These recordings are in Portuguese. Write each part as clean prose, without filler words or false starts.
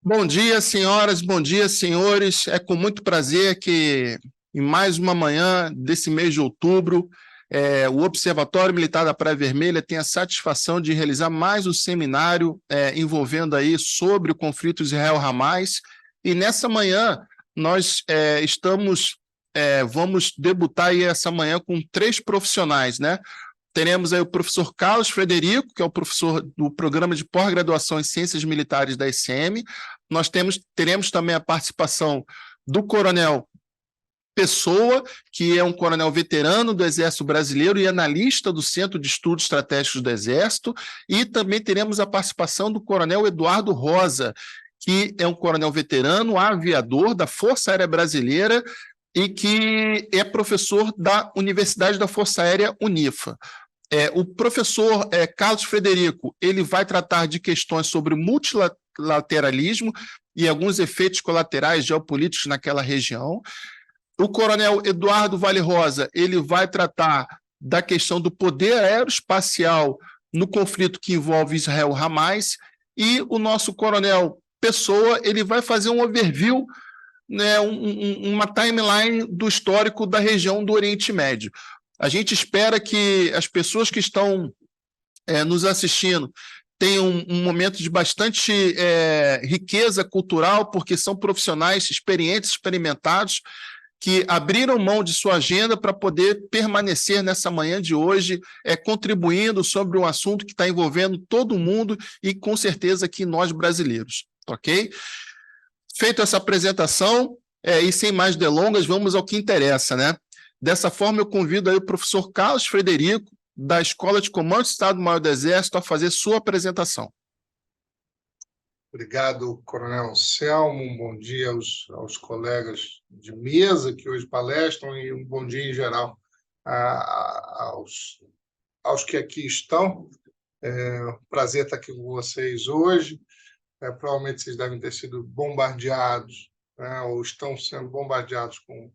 Bom dia, senhoras, bom dia, senhores. É com muito prazer que, em mais uma manhã desse mês de outubro, o Observatório Militar da Praia Vermelha tem a satisfação de realizar mais um seminário envolvendo aí sobre o conflito Israel-Hamas. E nessa manhã nós vamos debutar aí essa manhã com três profissionais, né? Teremos aí o professor Carlos Frederico, que é o professor do Programa de Pós-Graduação em Ciências Militares da ICM. Teremos também a participação do coronel Pessoa, que é um coronel veterano do Exército Brasileiro e analista do Centro de Estudos Estratégicos do Exército, e também teremos a participação do coronel Eduardo Rosa, que é um coronel veterano, aviador da Força Aérea Brasileira e que é professor da Universidade da Força Aérea UNIFA. O professor Carlos Frederico, ele vai tratar de questões sobre multilateralismo e alguns efeitos colaterais geopolíticos naquela região. O coronel Eduardo Vale Rosa, ele vai tratar da questão do poder aeroespacial no conflito que envolve Israel e Hamas, e o nosso coronel Pessoa, ele vai fazer um overview, né, uma timeline do histórico da região do Oriente Médio. A gente espera que as pessoas que estão nos assistindo tenham um momento de bastante riqueza cultural, porque são profissionais experientes, experimentados, que abriram mão de sua agenda para poder permanecer nessa manhã de hoje, contribuindo sobre um assunto que está envolvendo todo mundo e, com certeza, aqui nós brasileiros, ok? Feita essa apresentação, e sem mais delongas, vamos ao que interessa, né? Dessa forma, eu convido aí o professor Carlos Frederico, da Escola de Comando do Estado-Maior do Exército, a fazer sua apresentação. Obrigado, Coronel Anselmo. Um bom dia aos colegas de mesa que hoje palestram e um bom dia em geral aos que aqui estão. Prazer estar aqui com vocês hoje. Provavelmente vocês devem ter sido bombardeados, né, ou estão sendo bombardeados com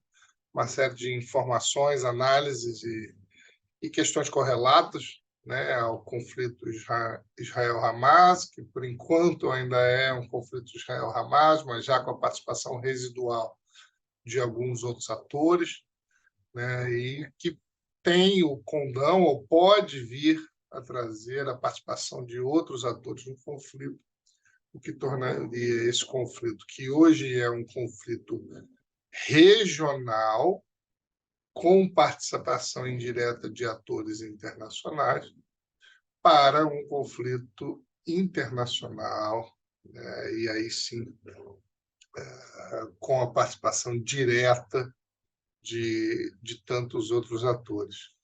uma série de informações, análises e questões correlatas, né, ao conflito Israel-Hamas, que por enquanto ainda é um conflito Israel-Hamas, mas já com a participação residual de alguns outros atores, né, e que tem o condão ou pode vir a trazer a participação de outros atores no conflito, o que tornaria esse conflito, que hoje é um conflito regional, com participação indireta de atores internacionais, para um conflito internacional, né, e aí sim, com a participação direta de tantos outros atores.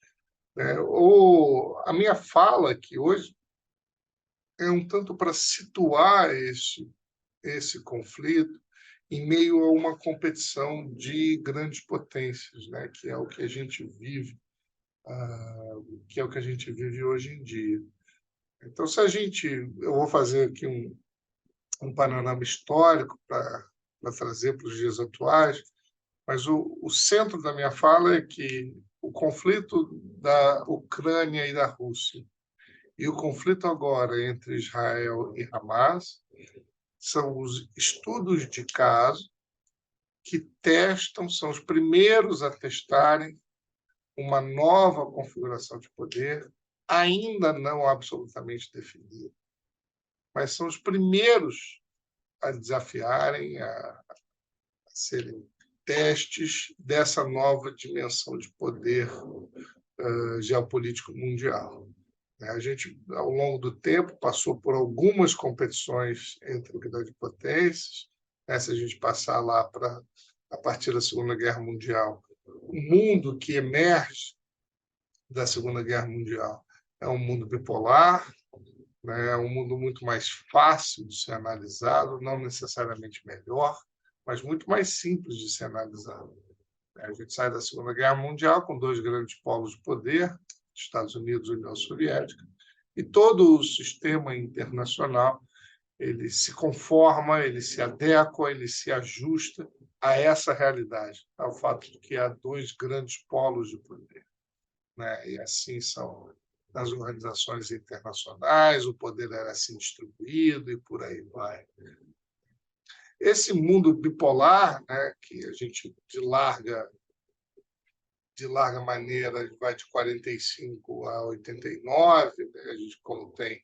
A minha fala aqui hoje é um tanto para situar esse conflito em meio a uma competição de grandes potências, né, que é o que a gente vive, hoje em dia. Então, eu vou fazer aqui um panorama histórico para trazer para os dias atuais, mas o centro da minha fala é que o conflito da Ucrânia e da Rússia e o conflito agora entre Israel e Hamas são os estudos de caso que são os primeiros a testarem uma nova configuração de poder, ainda não absolutamente definida, mas são os primeiros a desafiarem, a serem testes dessa nova dimensão de poder geopolítico mundial. A gente, ao longo do tempo, passou por algumas competições entre grandes potências. Se a gente passar lá a partir da Segunda Guerra Mundial, o mundo que emerge da Segunda Guerra Mundial é um mundo bipolar, né? É um mundo muito mais fácil de ser analisado, não necessariamente melhor, mas muito mais simples de ser analisado. A gente sai da Segunda Guerra Mundial com dois grandes polos de poder, Estados Unidos e União Soviética, e todo o sistema internacional ele se conforma, ele se adequa, ele se ajusta a essa realidade, ao fato de que há dois grandes polos de poder, né? E assim são nas organizações internacionais, o poder era assim distribuído e por aí vai. Esse mundo bipolar, né, que a gente, de larga maneira, vai de 45 a 89, né, a gente, como tem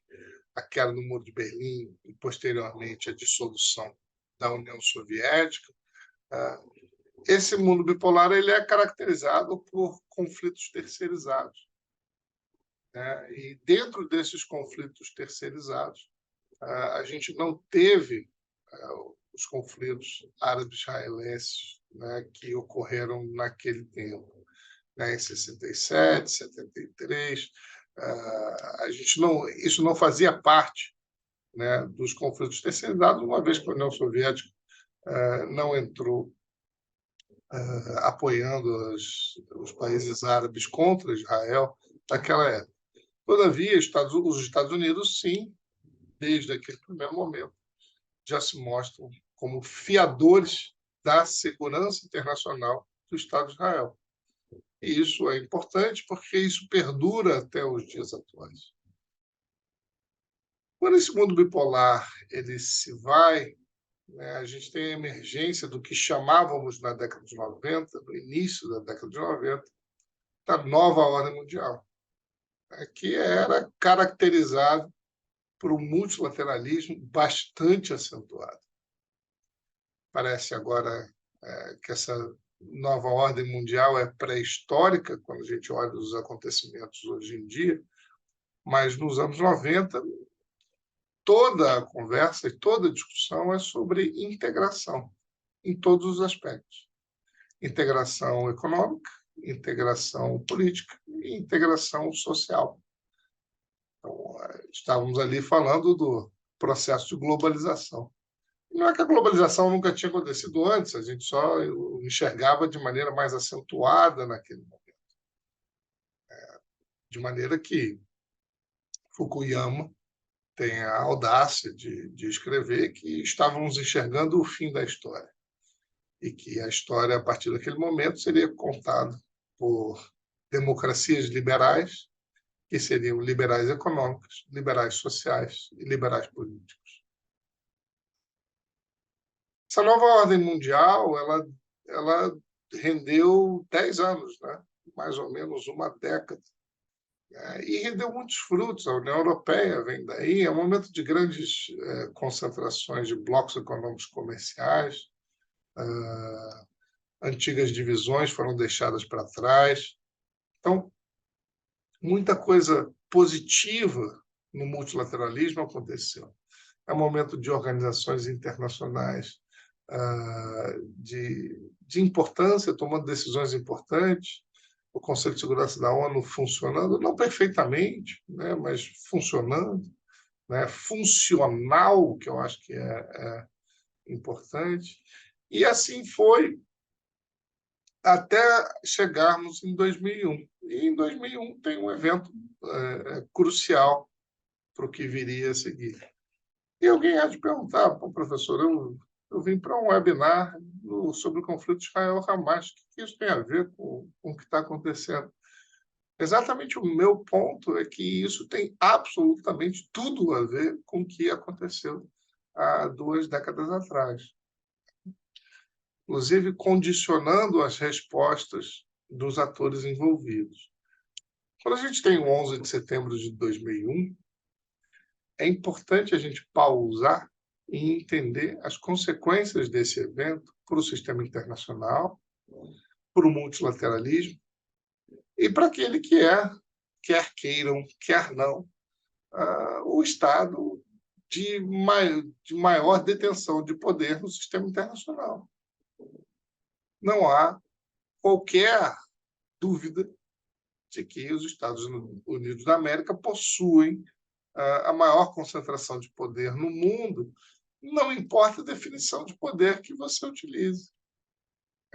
a queda do Muro de Berlim e, posteriormente, a dissolução da União Soviética, esse mundo bipolar ele é caracterizado por conflitos terceirizados, né? E dentro desses conflitos terceirizados, a gente não teve os conflitos árabes-israelenses, né, que ocorreram naquele tempo, né, em 67, 73. A gente não, isso não fazia parte, né, dos conflitos terceirizados, uma vez que a União Soviética não entrou apoiando os países árabes contra Israel naquela época. Todavia, os Estados Unidos, sim, desde aquele primeiro momento, já se mostram como fiadores da segurança internacional do Estado de Israel. E isso é importante porque isso perdura até os dias atuais. Quando esse mundo bipolar ele se vai, né, a gente tem a emergência do que chamávamos na década de 90, no início da década de 90, da nova ordem mundial, né, que era caracterizado por um multilateralismo bastante acentuado. Parece agora que essa nova ordem mundial é pré-histórica, quando a gente olha os acontecimentos hoje em dia, mas nos anos 90, toda a conversa e toda a discussão é sobre integração, em todos os aspectos. Integração econômica, integração política e integração social. Então, estávamos ali falando do processo de globalização. Não é que a globalização nunca tinha acontecido antes, a gente só enxergava de maneira mais acentuada naquele momento. De maneira que Fukuyama tem a audácia de escrever que estávamos enxergando o fim da história e que a história, a partir daquele momento, seria contada por democracias liberais, que seriam liberais econômicos, liberais sociais e liberais políticos. Essa nova ordem mundial, ela rendeu 10 anos, né? Mais ou menos uma década. E rendeu muitos frutos. A União Europeia vem daí, é um momento de grandes concentrações de blocos econômicos comerciais, antigas divisões foram deixadas para trás. Então, muita coisa positiva no multilateralismo aconteceu. É um momento de organizações internacionais de importância, tomando decisões importantes, o Conselho de Segurança da ONU funcionando, não perfeitamente, né, mas funcionando, né, funcional, que eu acho que é importante. E assim foi até chegarmos em 2001. E em 2001 tem um evento crucial para o que viria a seguir. E alguém há de perguntar, professor, eu vim para um webinar sobre o conflito Israel-Hamas. O que isso tem a ver com o que está acontecendo? Exatamente o meu ponto é que isso tem absolutamente tudo a ver com o que aconteceu há 2 décadas atrás. Inclusive condicionando as respostas dos atores envolvidos. Quando a gente tem o 11 de setembro de 2001, é importante a gente pausar e entender as consequências desse evento para o sistema internacional, para o multilateralismo e para aquele que quer queiram, quer não, o estado de maior detenção de poder no sistema internacional. Não há qualquer dúvida de que os Estados Unidos da América possuem a maior concentração de poder no mundo, não importa a definição de poder que você utilize.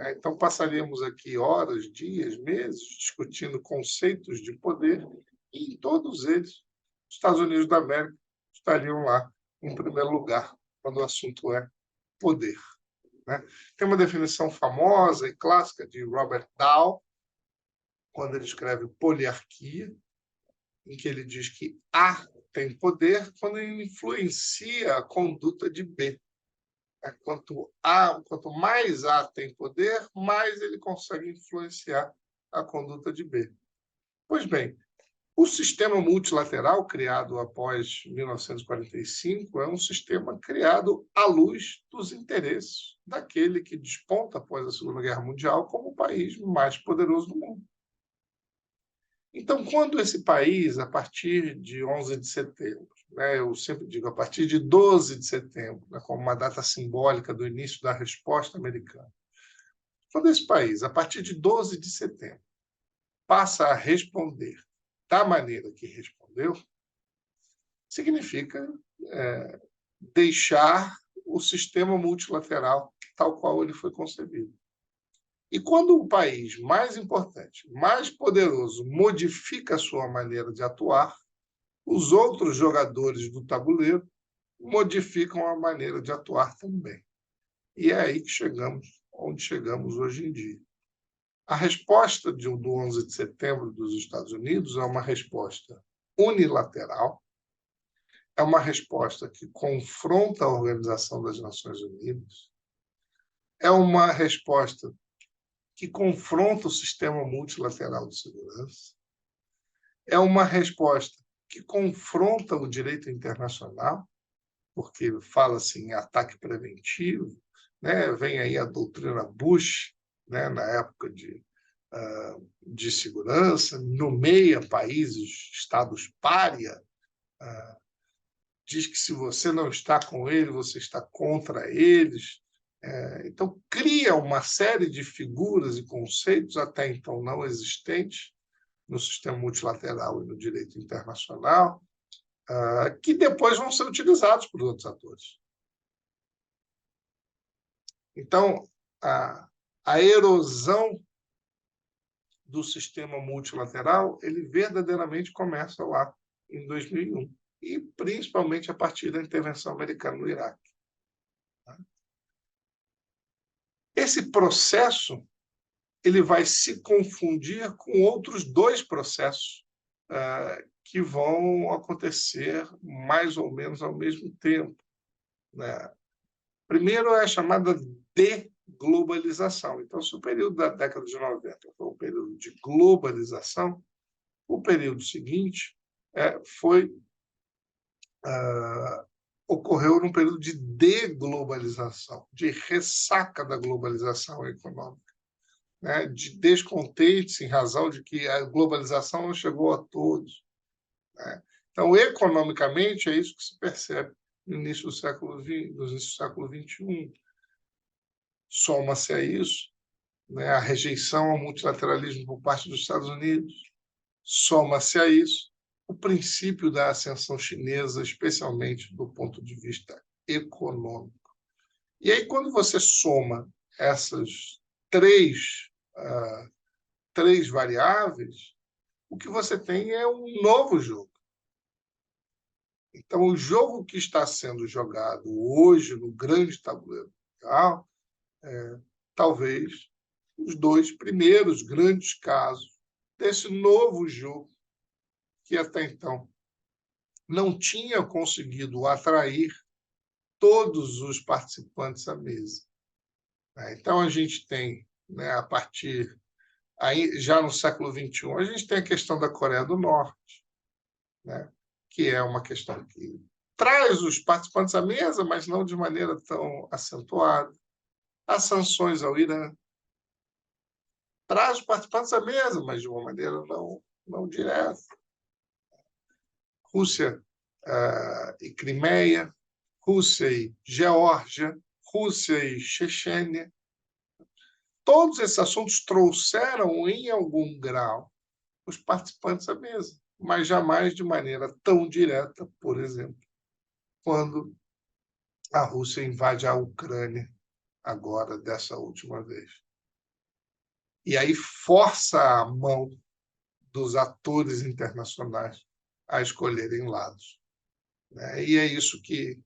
Então, passaríamos aqui horas, dias, meses discutindo conceitos de poder e, em todos eles, os Estados Unidos da América estariam lá em primeiro lugar, quando o assunto é poder. Tem uma definição famosa e clássica de Robert Dahl, quando ele escreve Poliarquia, em que ele diz que A tem poder quando ele influencia a conduta de B. Quanto mais A tem poder, mais ele consegue influenciar a conduta de B. Pois bem, o sistema multilateral criado após 1945 é um sistema criado à luz dos interesses daquele que desponta após a Segunda Guerra Mundial como o país mais poderoso do mundo. Então, quando esse país, a partir de 11 de setembro, eu sempre digo a partir de 12 de setembro, como uma data simbólica do início da resposta americana, quando esse país, a partir de 12 de setembro, passa a responder da maneira que respondeu, significa deixar o sistema multilateral tal qual ele foi concebido. E quando o país mais importante, mais poderoso, modifica a sua maneira de atuar, os outros jogadores do tabuleiro modificam a maneira de atuar também. E é aí que chegamos onde chegamos hoje em dia. A resposta do 11 de setembro dos Estados Unidos é uma resposta unilateral, é uma resposta que confronta a Organização das Nações Unidas, é uma resposta que confronta o sistema multilateral de segurança, é uma resposta que confronta o direito internacional, porque fala-se em ataque preventivo, vem aí a doutrina Bush, na época de segurança, nomeia países, estados pária, diz que se você não está com ele, você está contra eles. Então, cria uma série de figuras e conceitos até então não existentes no sistema multilateral e no direito internacional, que depois vão ser utilizados por outros atores. Então, a erosão do sistema multilateral, ele verdadeiramente começa lá em 2001, e principalmente a partir da intervenção americana no Iraque. Esse processo ele vai se confundir com outros dois processos que vão acontecer mais ou menos ao mesmo tempo. Primeiro é a chamada deglobalização. Então, se o período da década de 90 foi um período de globalização, o período seguinte ocorreu num período de deglobalização, de ressaca da globalização econômica, de descontentes em razão de que a globalização não chegou a todos. Então, economicamente, é isso que se percebe no início do século XXI. Soma-se a isso a rejeição ao multilateralismo por parte dos Estados Unidos, soma-se a isso o princípio da ascensão chinesa, especialmente do ponto de vista econômico. E aí, quando você soma essas três variáveis, o que você tem é um novo jogo. Então, o jogo que está sendo jogado hoje no grande tabuleiro mundial talvez os dois primeiros grandes casos desse novo jogo que até então não tinha conseguido atrair todos os participantes à mesa. Então, a gente tem, a partir, aí, já no século XXI, a gente tem a questão da Coreia do Norte, que é uma questão que traz os participantes à mesa, mas não de maneira tão acentuada. As sanções ao Irã traz os participantes à mesa, mas de uma maneira não direta. Rússia e Crimeia, Rússia e Geórgia, Rússia e Chechênia. Todos esses assuntos trouxeram, em algum grau, os participantes à mesa, mas jamais de maneira tão direta, por exemplo, quando a Rússia invade a Ucrânia, agora, dessa última vez. E aí força a mão dos atores internacionais a escolherem lados. E é isso que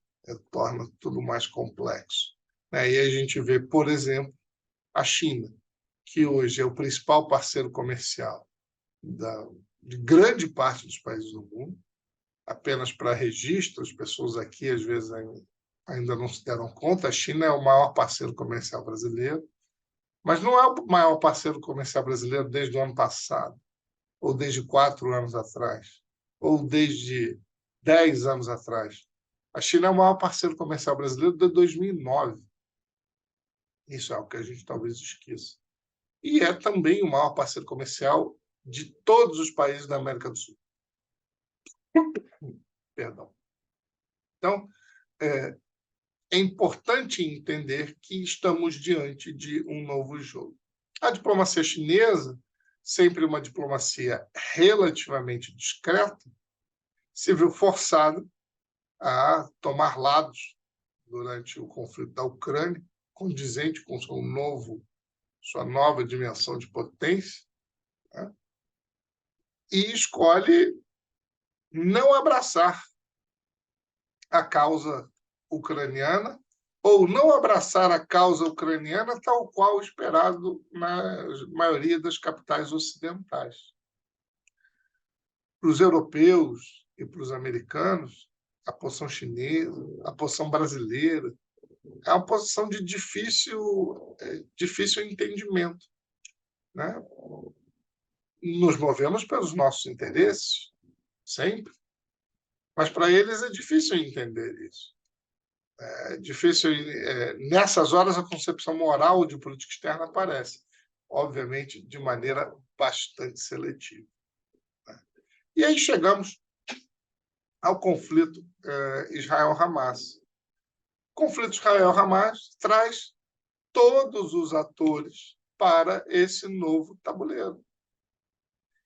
torna tudo mais complexo. E a gente vê, por exemplo, a China, que hoje é o principal parceiro comercial de grande parte dos países do mundo. Apenas para registro, as pessoas aqui, às vezes, ainda não se deram conta, a China é o maior parceiro comercial brasileiro, mas não é o maior parceiro comercial brasileiro desde o ano passado, ou desde 4 anos atrás, ou desde 10 anos atrás. A China é o maior parceiro comercial brasileiro desde 2009. Isso é algo que a gente talvez esqueça. E é também o maior parceiro comercial de todos os países da América do Sul. Perdão. Então, é importante entender que estamos diante de um novo jogo. A diplomacia chinesa, sempre uma diplomacia relativamente discreta, se viu forçada a tomar lados durante o conflito da Ucrânia, condizente com sua nova dimensão de potência, né? E escolhe não abraçar a causa ucraniana ou não abraçar a causa ucraniana tal qual esperado na maioria das capitais ocidentais. Para os europeus e para os americanos, a posição chinesa, a posição brasileira, é uma posição de difícil entendimento, né? Nos movemos pelos nossos interesses, sempre, mas para eles é difícil entender isso. É difícil. Nessas horas, a concepção moral de política externa aparece, obviamente, de maneira bastante seletiva. E aí chegamos ao conflito Israel-Hamas. O conflito Israel-Hamas traz todos os atores para esse novo tabuleiro.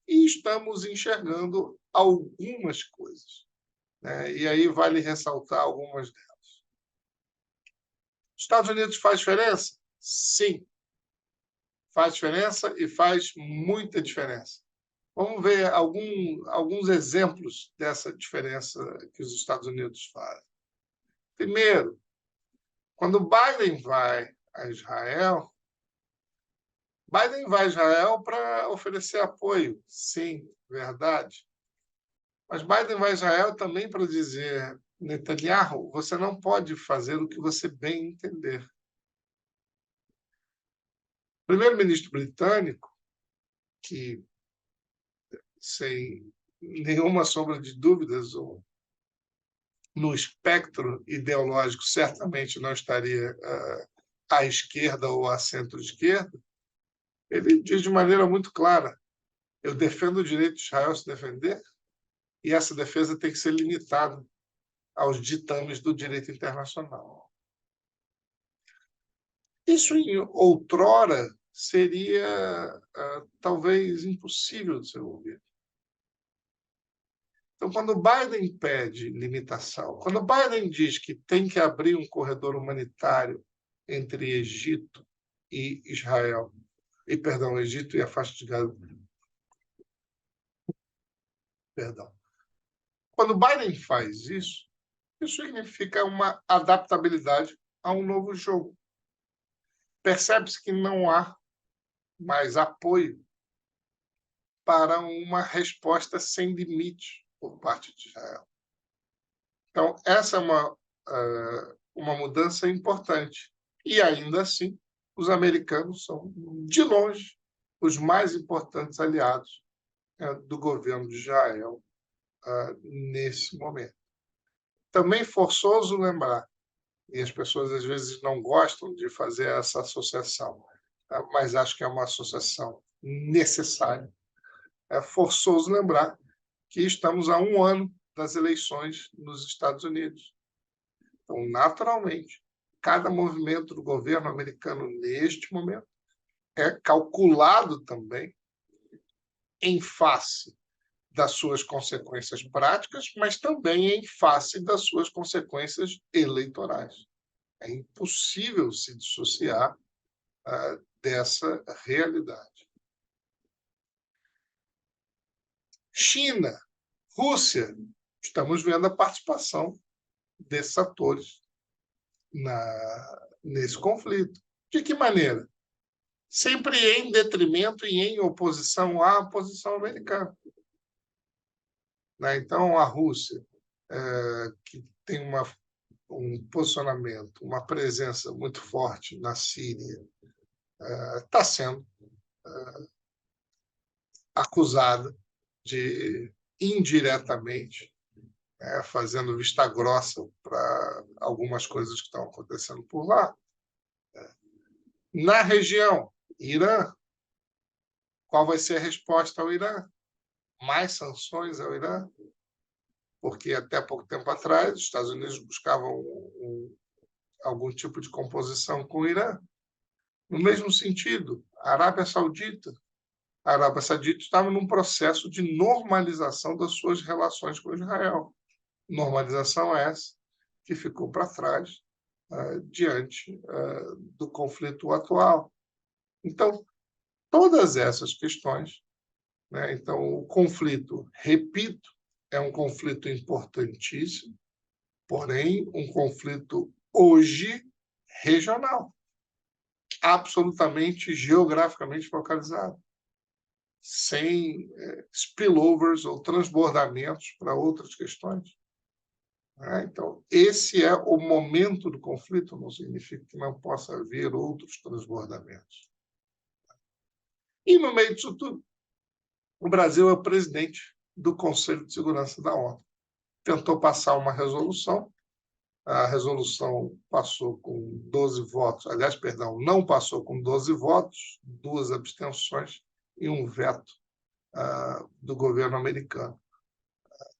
E estamos enxergando algumas coisas, né? E aí vale ressaltar algumas delas. Estados Unidos faz diferença? Sim. Faz diferença e faz muita diferença. Vamos ver alguns exemplos dessa diferença que os Estados Unidos fazem. Primeiro, quando Biden vai a Israel, Biden vai a Israel para oferecer apoio. Sim, verdade. Mas Biden vai a Israel também para dizer: Netanyahu, você não pode fazer o que você bem entender. O primeiro-ministro britânico, que, sem nenhuma sombra de dúvidas, no espectro ideológico, certamente não estaria à esquerda ou à centro-esquerda, ele diz de maneira muito clara: eu defendo o direito de Israel a se defender, e essa defesa tem que ser limitada aos ditames do direito internacional. Isso, em outrora, seria talvez impossível de ser ouvido. Então, quando Biden pede limitação, quando Biden diz que tem que abrir um corredor humanitário entre Egito e Israel, Egito e a faixa de Gaza, quando Biden faz isso significa uma adaptabilidade a um novo jogo. Percebe-se que não há mais apoio para uma resposta sem limite por parte de Israel. Então, essa é uma mudança importante. E, ainda assim, os americanos são, de longe, os mais importantes aliados do governo de Israel nesse momento. Também forçoso lembrar, e as pessoas às vezes não gostam de fazer essa associação, mas acho que é uma associação necessária. É forçoso lembrar que estamos há 1 ano das eleições nos Estados Unidos. Então, naturalmente, cada movimento do governo americano neste momento é calculado também em face das suas consequências práticas, mas também em face das suas consequências eleitorais. É impossível se dissociar dessa realidade. China, Rússia, estamos vendo a participação desses atores nesse conflito. De que maneira? Sempre em detrimento e em oposição à posição americana. Então, a Rússia, que tem uma um posicionamento, uma presença muito forte na Síria, está sendo acusada de, indiretamente, fazendo vista grossa para algumas coisas que estão acontecendo por lá. Na região, Irã, qual vai ser a resposta ao Irã? Mais sanções ao Irã? Porque até pouco tempo atrás os Estados Unidos buscavam algum tipo de composição com o Irã. No mesmo sentido, a Arábia Saudita estava num processo de normalização das suas relações com Israel. Normalização essa que ficou para trás diante do conflito atual. Então, todas essas questões, né? Então, o conflito, repito, é um conflito importantíssimo, porém, um conflito hoje regional, absolutamente geograficamente localizado, sem spillovers ou transbordamentos para outras questões. Então, esse é o momento do conflito, não significa que não possa haver outros transbordamentos. E, no meio disso tudo, o Brasil é o presidente do Conselho de Segurança da ONU. Tentou passar uma resolução, a resolução passou com 12 votos, aliás, perdão, não passou com 12 votos, 2 abstenções e um veto do governo americano.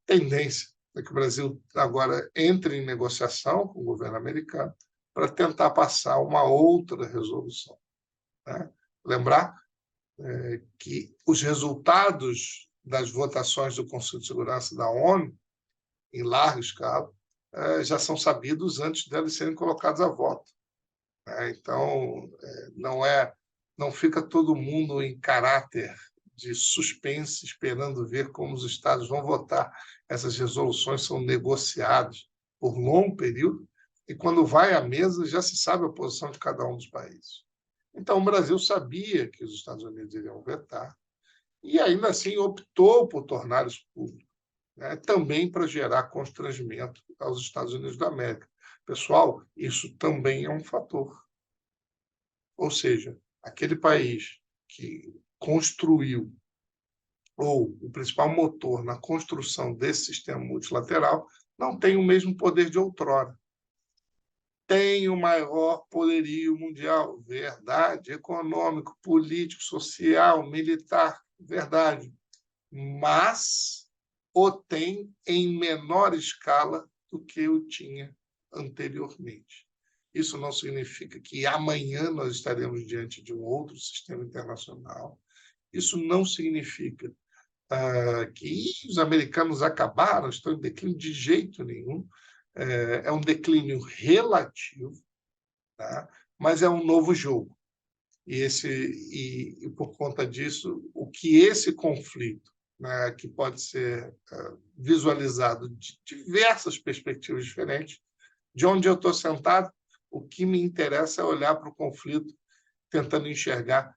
Tendência é que o Brasil agora entre em negociação com o governo americano para tentar passar uma outra resolução. Né? Lembrar que os resultados das votações do Conselho de Segurança da ONU, em larga escala, já são sabidos antes delas serem colocados a voto. Então, não fica todo mundo em caráter de suspense, esperando ver como os Estados vão votar. Essas resoluções são negociadas por longo período e, quando vai à mesa, já se sabe a posição de cada um dos países. Então, o Brasil sabia que os Estados Unidos iriam vetar e, ainda assim, optou por tornar isso público, né? Também para gerar constrangimento aos Estados Unidos da América. Pessoal, isso também é um fator. Ou seja, aquele país que construiu, ou o principal motor na construção desse sistema multilateral, não tem o mesmo poder de outrora. Tem o maior poderio mundial, verdade, econômico, político, social, militar, verdade, mas o tem em menor escala do que o tinha anteriormente. Isso não significa que amanhã nós estaremos diante de um outro sistema internacional. Isso não significa que os americanos acabaram, estão em declínio de jeito nenhum. É um declínio relativo, tá? Mas é um novo jogo. E por conta disso, o que esse conflito, né, que pode ser visualizado de diversas perspectivas diferentes, de onde eu estou sentado, o que me interessa é olhar para o conflito, tentando enxergar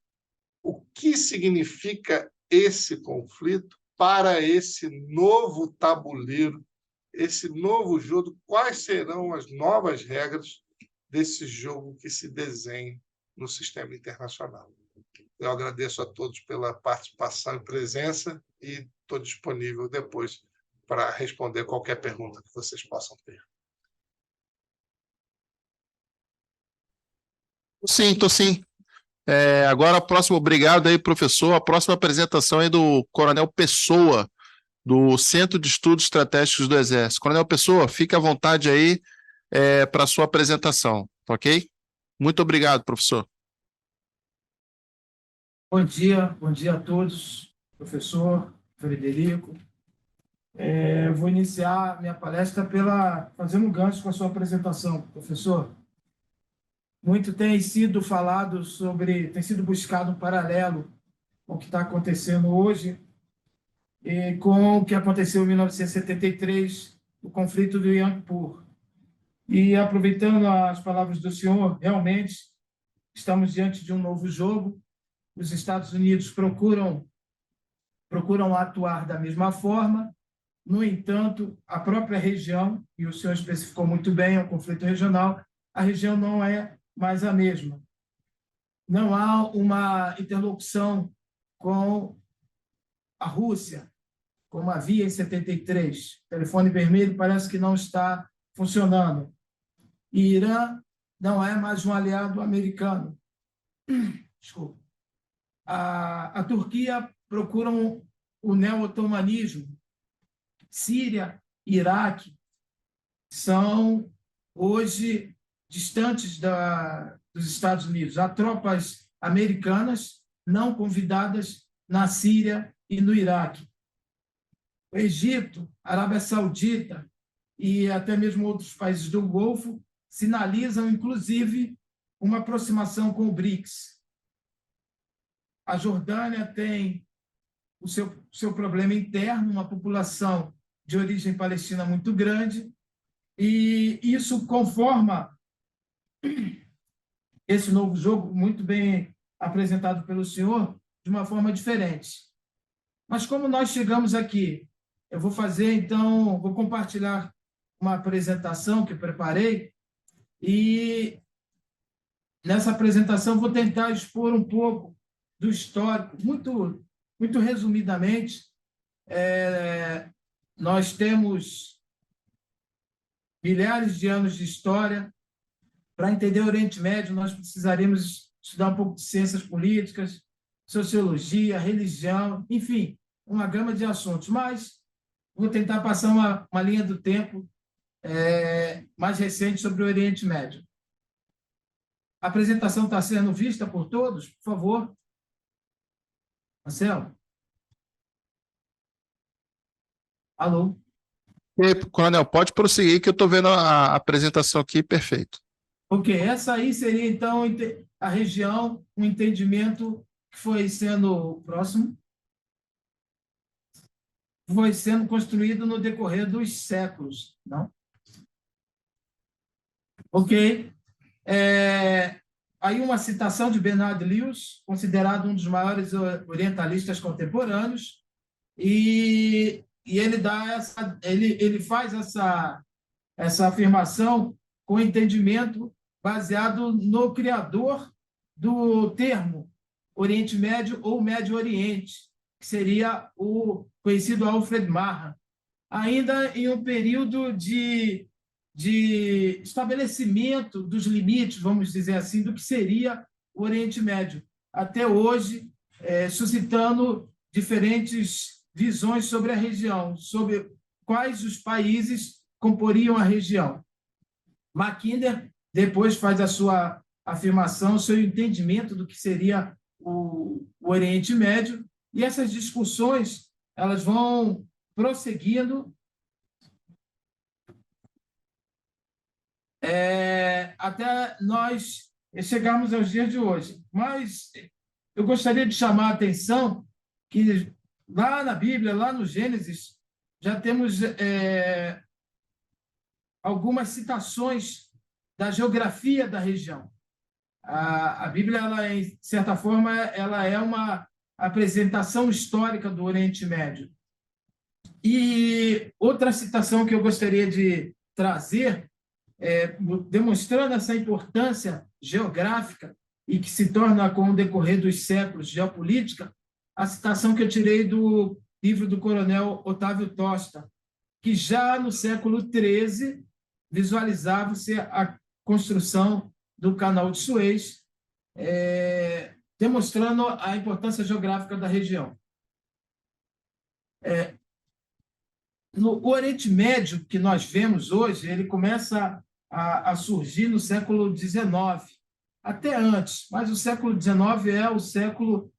o que significa esse conflito para esse novo tabuleiro, esse novo jogo, quais serão as novas regras desse jogo que se desenha no sistema internacional. Eu agradeço a todos pela participação e presença e estou disponível depois para responder qualquer pergunta que vocês possam ter. Sim, estou sim. Agora, obrigado aí, professor. A próxima apresentação é do Coronel Pessoa, do Centro de Estudos Estratégicos do Exército. Coronel Pessoa, fique à vontade aí para a sua apresentação, ok? Muito obrigado, professor. Bom dia a todos, professor Frederico. Vou iniciar minha palestra fazendo um gancho com a sua apresentação, professor. Muito tem sido falado tem sido buscado um paralelo com o que está acontecendo hoje e com o que aconteceu em 1973, o conflito do Yom Kippur. E, aproveitando as palavras do senhor, realmente estamos diante de um novo jogo. Os Estados Unidos procuram atuar da mesma forma, No entanto, a própria região, e o senhor especificou muito bem, é um conflito regional, a região não é mais a mesma. Não há uma interlocução com a Rússia, como havia em 73. O telefone vermelho parece que não está funcionando. E Irã não é mais um aliado americano. Desculpa. A Turquia procura o neo-otomanismo. Síria e Iraque são hoje distantes dos Estados Unidos. Há tropas americanas não convidadas na Síria e no Iraque. O Egito, a Arábia Saudita e até mesmo outros países do Golfo sinalizam, inclusive, uma aproximação com o BRICS. A Jordânia tem o seu problema interno, uma população de origem palestina muito grande, e isso conforma esse novo jogo, muito bem apresentado pelo senhor, de uma forma diferente. Mas como nós chegamos aqui, eu vou vou compartilhar uma apresentação que eu preparei, e nessa apresentação vou tentar expor um pouco do histórico, muito resumidamente. Nós temos milhares de anos de história. Para entender o Oriente Médio, nós precisaremos estudar um pouco de ciências políticas, sociologia, religião, enfim, uma gama de assuntos. Mas vou tentar passar uma linha do tempo mais recente sobre o Oriente Médio. A apresentação está sendo vista por todos? Por favor. Marcelo? Alô? Coronel, pode prosseguir que eu estou vendo a apresentação aqui, perfeito. Ok, essa aí seria, então, a região, um entendimento que foi sendo próximo, foi sendo construído no decorrer dos séculos, não? Ok. Aí uma citação de Bernard Lewis, considerado um dos maiores orientalistas contemporâneos, e ele faz essa afirmação com entendimento baseado no criador do termo Oriente Médio ou Médio Oriente, que seria o conhecido Alfred Marra, ainda em um período de estabelecimento dos limites, vamos dizer assim, do que seria o Oriente Médio, até hoje, suscitando diferentes visões sobre a região, sobre quais os países comporiam a região. Mackinder depois faz a sua afirmação, o seu entendimento do que seria o Oriente Médio, e essas discussões elas vão prosseguindo até nós chegarmos aos dias de hoje. Mas eu gostaria de chamar a atenção que lá na Bíblia, lá no Gênesis, já temos algumas citações da geografia da região. A Bíblia, ela, de certa forma, ela é uma apresentação histórica do Oriente Médio. E outra citação que eu gostaria de trazer, demonstrando essa importância geográfica e que se torna, com o decorrer dos séculos, geopolítica, a citação que eu tirei do livro do coronel Otávio Tosta, que já no século XIII visualizava-se a construção do Canal de Suez, demonstrando a importância geográfica da região. No Oriente Médio que nós vemos hoje, ele começa a surgir no século XIX, até antes, mas o século XIX é o século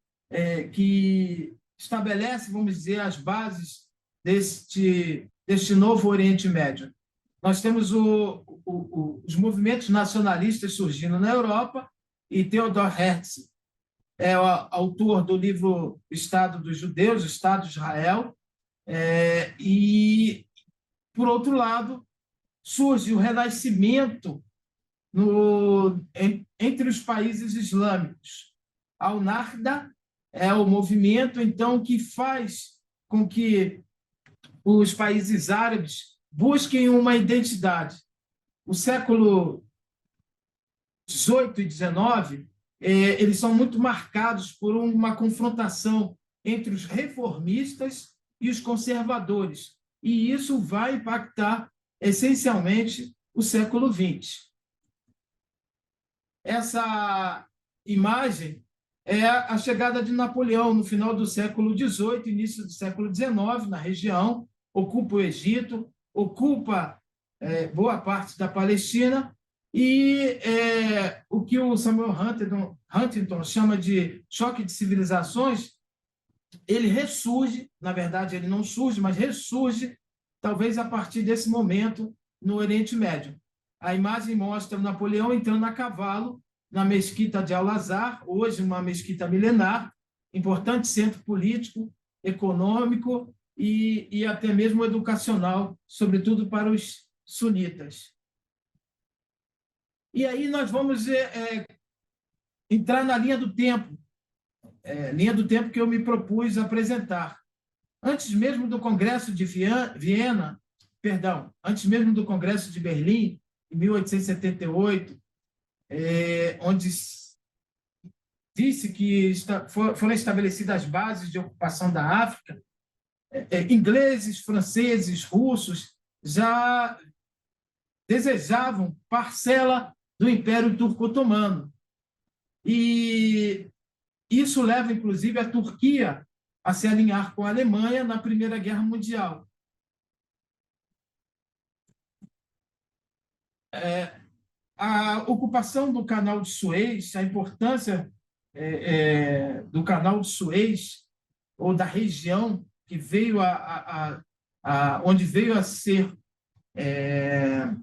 que estabelece, vamos dizer, as bases deste novo Oriente Médio. Nós temos os movimentos nacionalistas surgindo na Europa, e Theodor Herzl é o autor do livro Estado dos Judeus, Estado de Israel, e, por outro lado, surge o renascimento entre os países islâmicos. Al-Nahda é o movimento, então, que faz com que os países árabes busquem uma identidade. O século XVIII e XIX, eles são muito marcados por uma confrontação entre os reformistas e os conservadores, e isso vai impactar essencialmente o século XX. Essa imagem é a chegada de Napoleão no final do século XVIII, início do século XIX, na região, ocupa o Egito, ocupa boa parte da Palestina, e o que o Samuel Huntington chama de choque de civilizações, ele ressurge, na verdade ele não surge, mas ressurge, talvez a partir desse momento, no Oriente Médio. A imagem mostra Napoleão entrando a cavalo na mesquita de Al-Azhar, hoje uma mesquita milenar, importante centro político, econômico e até mesmo educacional, sobretudo para os sunitas. E aí nós vamos entrar na linha do tempo que eu me propus apresentar. Antes mesmo do Congresso de antes mesmo do Congresso de Berlim, em 1878, onde disse que foram estabelecidas as bases de ocupação da África, ingleses, franceses, russos já desejavam parcela do Império Turco-Otomano. E isso leva, inclusive, a Turquia a se alinhar com a Alemanha na Primeira Guerra Mundial. A ocupação do Canal de Suez, a importância do Canal de Suez, ou da região que veio onde veio a ser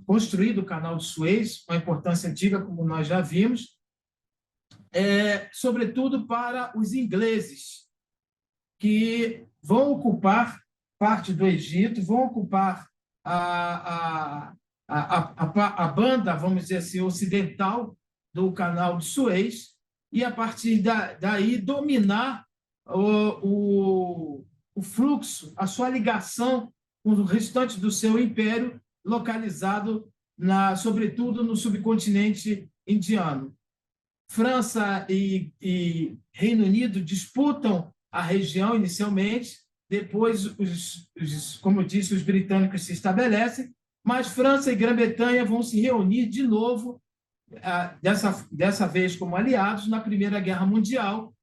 construído o Canal de Suez, uma importância antiga, como nós já vimos, sobretudo para os ingleses, que vão ocupar parte do Egito, vão ocupar a banda, vamos dizer assim, ocidental do Canal de Suez, e, a partir daí, dominar o fluxo, a sua ligação com o restante do seu império, localizado, sobretudo, no subcontinente indiano. França e Reino Unido disputam a região inicialmente, depois, como eu disse, os britânicos se estabelecem, mas França e Grã-Bretanha vão se reunir de novo, dessa vez como aliados, na Primeira Guerra Mundial,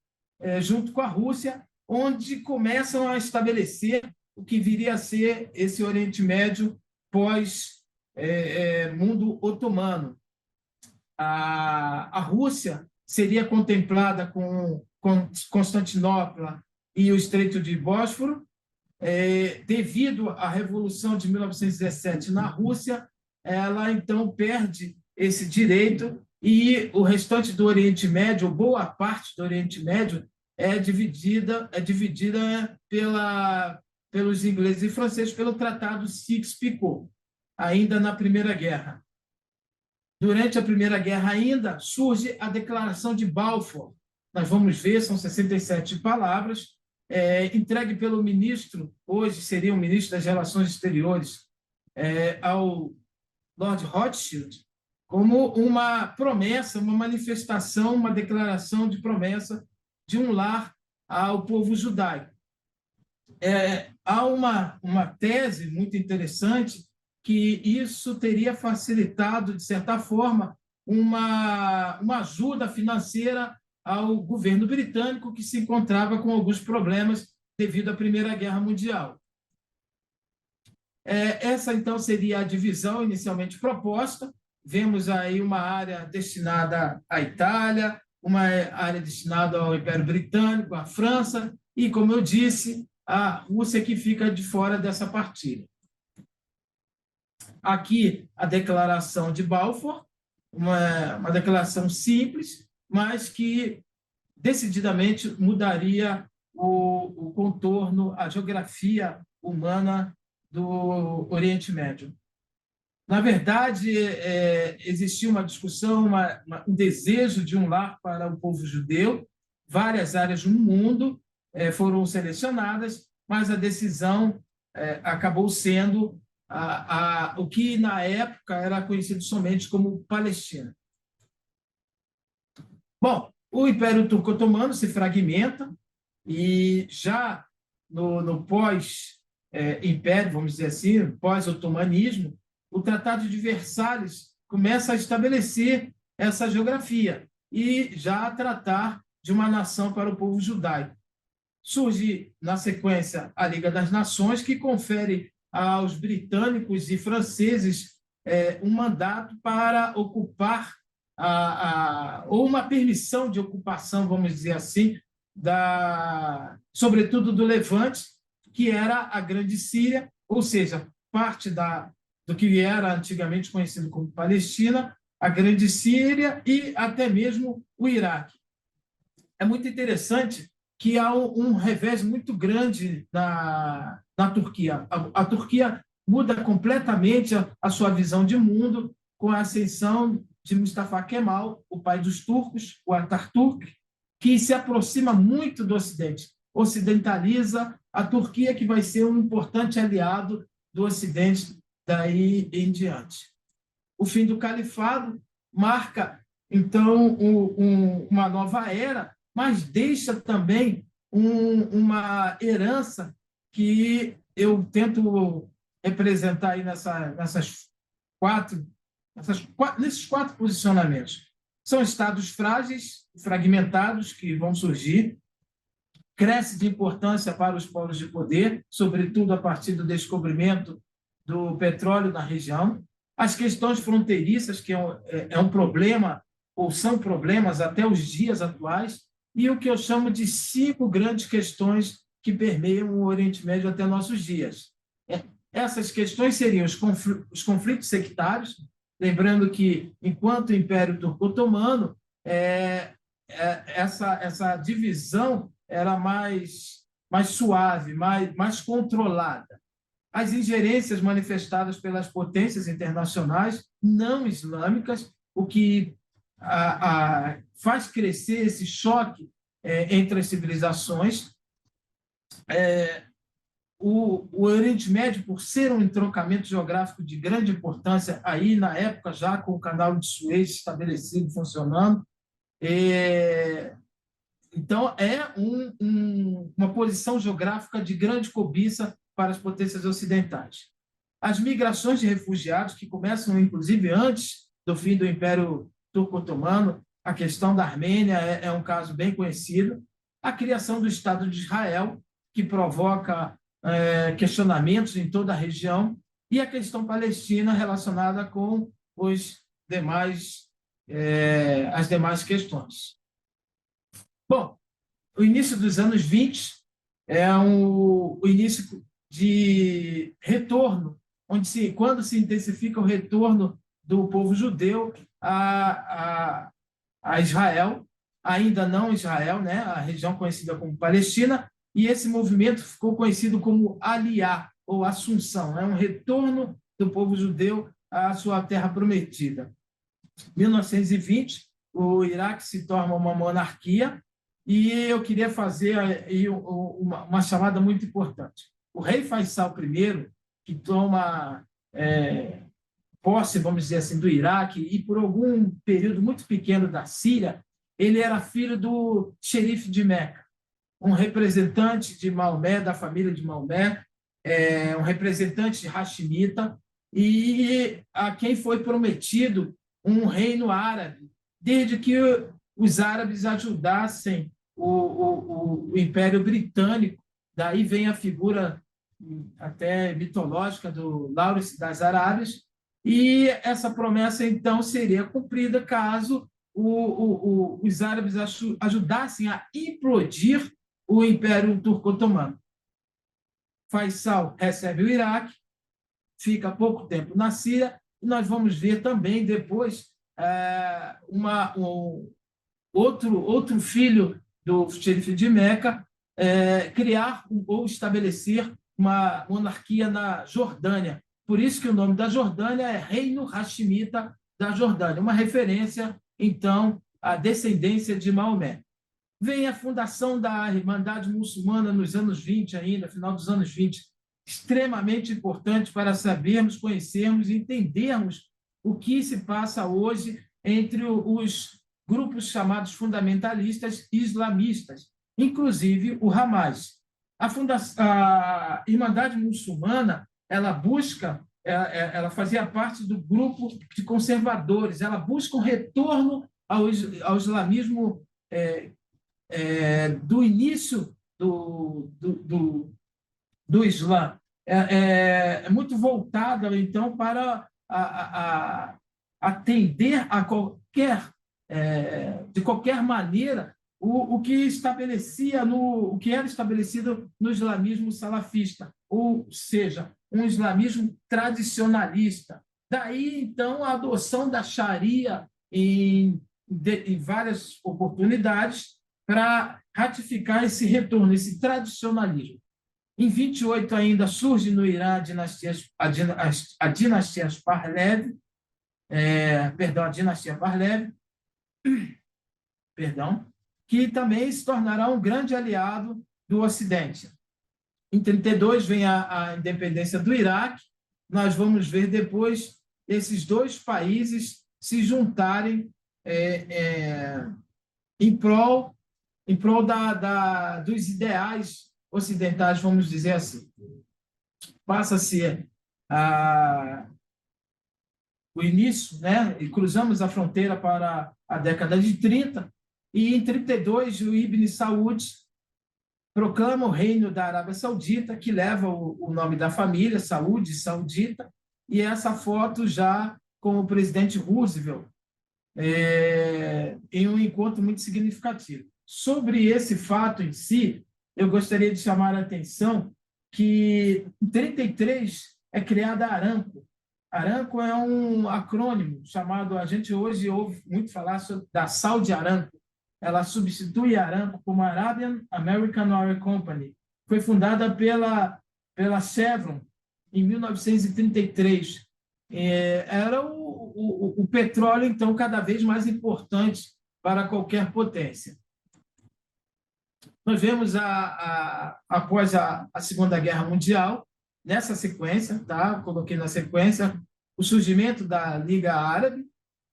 junto com a Rússia, onde começam a estabelecer o que viria a ser esse Oriente Médio pós-mundo otomano. A Rússia seria contemplada com Constantinopla e o Estreito de Bósforo. Devido à Revolução de 1917 na Rússia, ela então perde esse direito, e o restante do Oriente Médio, boa parte do Oriente Médio, é dividida pelos ingleses e franceses pelo Tratado Sykes-Picot, ainda na Primeira Guerra. Durante a Primeira Guerra ainda surge a Declaração de Balfour. Nós vamos ver, são 67 palavras, entregue pelo ministro, hoje seria o ministro das Relações Exteriores, ao Lord Rothschild, como uma promessa, uma manifestação, uma declaração de promessa de um lar ao povo judaico. Há uma tese muito interessante que isso teria facilitado, de certa forma, uma ajuda financeira ao governo britânico, que se encontrava com alguns problemas devido à Primeira Guerra Mundial. Essa, então, seria a divisão inicialmente proposta. Vemos aí uma área destinada à Itália, uma área destinada ao Império Britânico, à França, e, como eu disse, a Rússia, que fica de fora dessa partilha. Aqui a Declaração de Balfour, uma declaração simples, mas que decididamente mudaria o contorno, a geografia humana do Oriente Médio. Na verdade, existia uma discussão, um desejo de um lar para o povo judeu. Várias áreas no mundo foram selecionadas, mas a decisão acabou sendo o que, na época, era conhecido somente como Palestina. Bom, o Império Turco-Otomano se fragmenta e já no pós-império, vamos dizer assim, pós-otomanismo, o Tratado de Versalhes começa a estabelecer essa geografia e já a tratar de uma nação para o povo judaico. Surge, na sequência, a Liga das Nações, que confere aos britânicos e franceses um mandato para ocupar ou uma permissão de ocupação, vamos dizer assim, sobretudo do Levante, que era a Grande Síria, ou seja, parte do que era antigamente conhecido como Palestina, a Grande Síria e até mesmo o Iraque. É muito interessante que há um revés muito grande na Turquia. A Turquia muda completamente a sua visão de mundo com a ascensão de Mustafa Kemal, o pai dos turcos, o Atatürk, que se aproxima muito do Ocidente, ocidentaliza a Turquia, que vai ser um importante aliado do Ocidente daí em diante. O fim do califado marca, então, uma nova era, mas deixa também uma herança que eu tento representar aí nesses quatro posicionamentos. São estados frágeis, fragmentados, que vão surgir, cresce de importância para os polos de poder, sobretudo a partir do descobrimento do petróleo na região, as questões fronteiriças, que é um problema, ou são problemas até os dias atuais, e o que eu chamo de 5 grandes questões que permeiam o Oriente Médio até nossos dias. Essas questões seriam os conflitos sectários, lembrando que, enquanto o Império Turco-Otomano, essa divisão era mais suave, mais controlada. As ingerências manifestadas pelas potências internacionais não islâmicas, o que faz crescer esse choque entre as civilizações. O Oriente Médio, por ser um entroncamento geográfico de grande importância, aí na época já com o canal de Suez estabelecido, funcionando, então é uma posição geográfica de grande cobiça para as potências ocidentais. As migrações de refugiados, que começam, inclusive, antes do fim do Império Turco-Otomano, a questão da Armênia é um caso bem conhecido, a criação do Estado de Israel, que provoca questionamentos em toda a região, e a questão palestina relacionada com as demais questões. Bom, o início dos anos 20 é o início de retorno, quando se intensifica o retorno do povo judeu a Israel, ainda não Israel, né? A região conhecida como Palestina, e esse movimento ficou conhecido como Aliyá, ou Assunção, é um retorno do povo judeu à sua terra prometida. Em 1920, o Iraque se torna uma monarquia, e eu queria fazer aí uma chamada muito importante. O rei Faisal I, que toma posse, vamos dizer assim, do Iraque, e por algum período muito pequeno da Síria, ele era filho do xerife de Meca, um representante de Maomé, da família de Maomé, um representante de Hashimita, e a quem foi prometido um reino árabe, desde que os árabes ajudassem o Império Britânico. Daí vem a figura até mitológica do Lawrence das Arábias, e essa promessa, então, seria cumprida caso os árabes ajudassem a implodir o Império Turco-Otomano. Faisal recebe o Iraque, fica pouco tempo na Síria, e nós vamos ver também depois outro filho do xerife de Meca criar ou estabelecer uma monarquia na Jordânia. Por isso que o nome da Jordânia é Reino Hashimita da Jordânia, uma referência, então, à descendência de Maomé. Vem a fundação da Irmandade Muçulmana nos anos 20 ainda, final dos anos 20, extremamente importante para sabermos, conhecermos e entendermos o que se passa hoje entre os grupos chamados fundamentalistas e islamistas, inclusive o Hamas. A Irmandade Muçulmana, ela fazia parte do grupo de conservadores, ela busca um retorno ao islamismo do início do Islã. É muito voltada, então, para atender a de qualquer maneira, o que era estabelecido no islamismo salafista, ou seja, um islamismo tradicionalista. Daí, então, a adoção da Sharia em várias oportunidades para ratificar esse retorno, esse tradicionalismo. Em 28 ainda surge no Irã a dinastia Pahlavi, que também se tornará um grande aliado do Ocidente. Em 32 vem a independência do Iraque. Nós vamos ver depois esses dois países se juntarem em prol dos ideais ocidentais, vamos dizer assim. Passa-se o início, né? E cruzamos a fronteira para a década de 30, e em 32 o Ibn Saud proclama o reino da Arábia Saudita, que leva o nome da família, Saúde Saudita, e essa foto já com o presidente Roosevelt, em um encontro muito significativo. Sobre esse fato em si, eu gostaria de chamar a atenção que em 33 é criada a Aramco. Aramco é um acrônimo chamado, a gente hoje ouve muito falar da Saudi Aramco. Ela substitui a Aramco como Arabian American Oil Company. Foi fundada pela Chevron em 1933. Era o petróleo, então, cada vez mais importante para qualquer potência. Nós vemos, após a Segunda Guerra Mundial, nessa sequência, tá? Coloquei na sequência, o surgimento da Liga Árabe,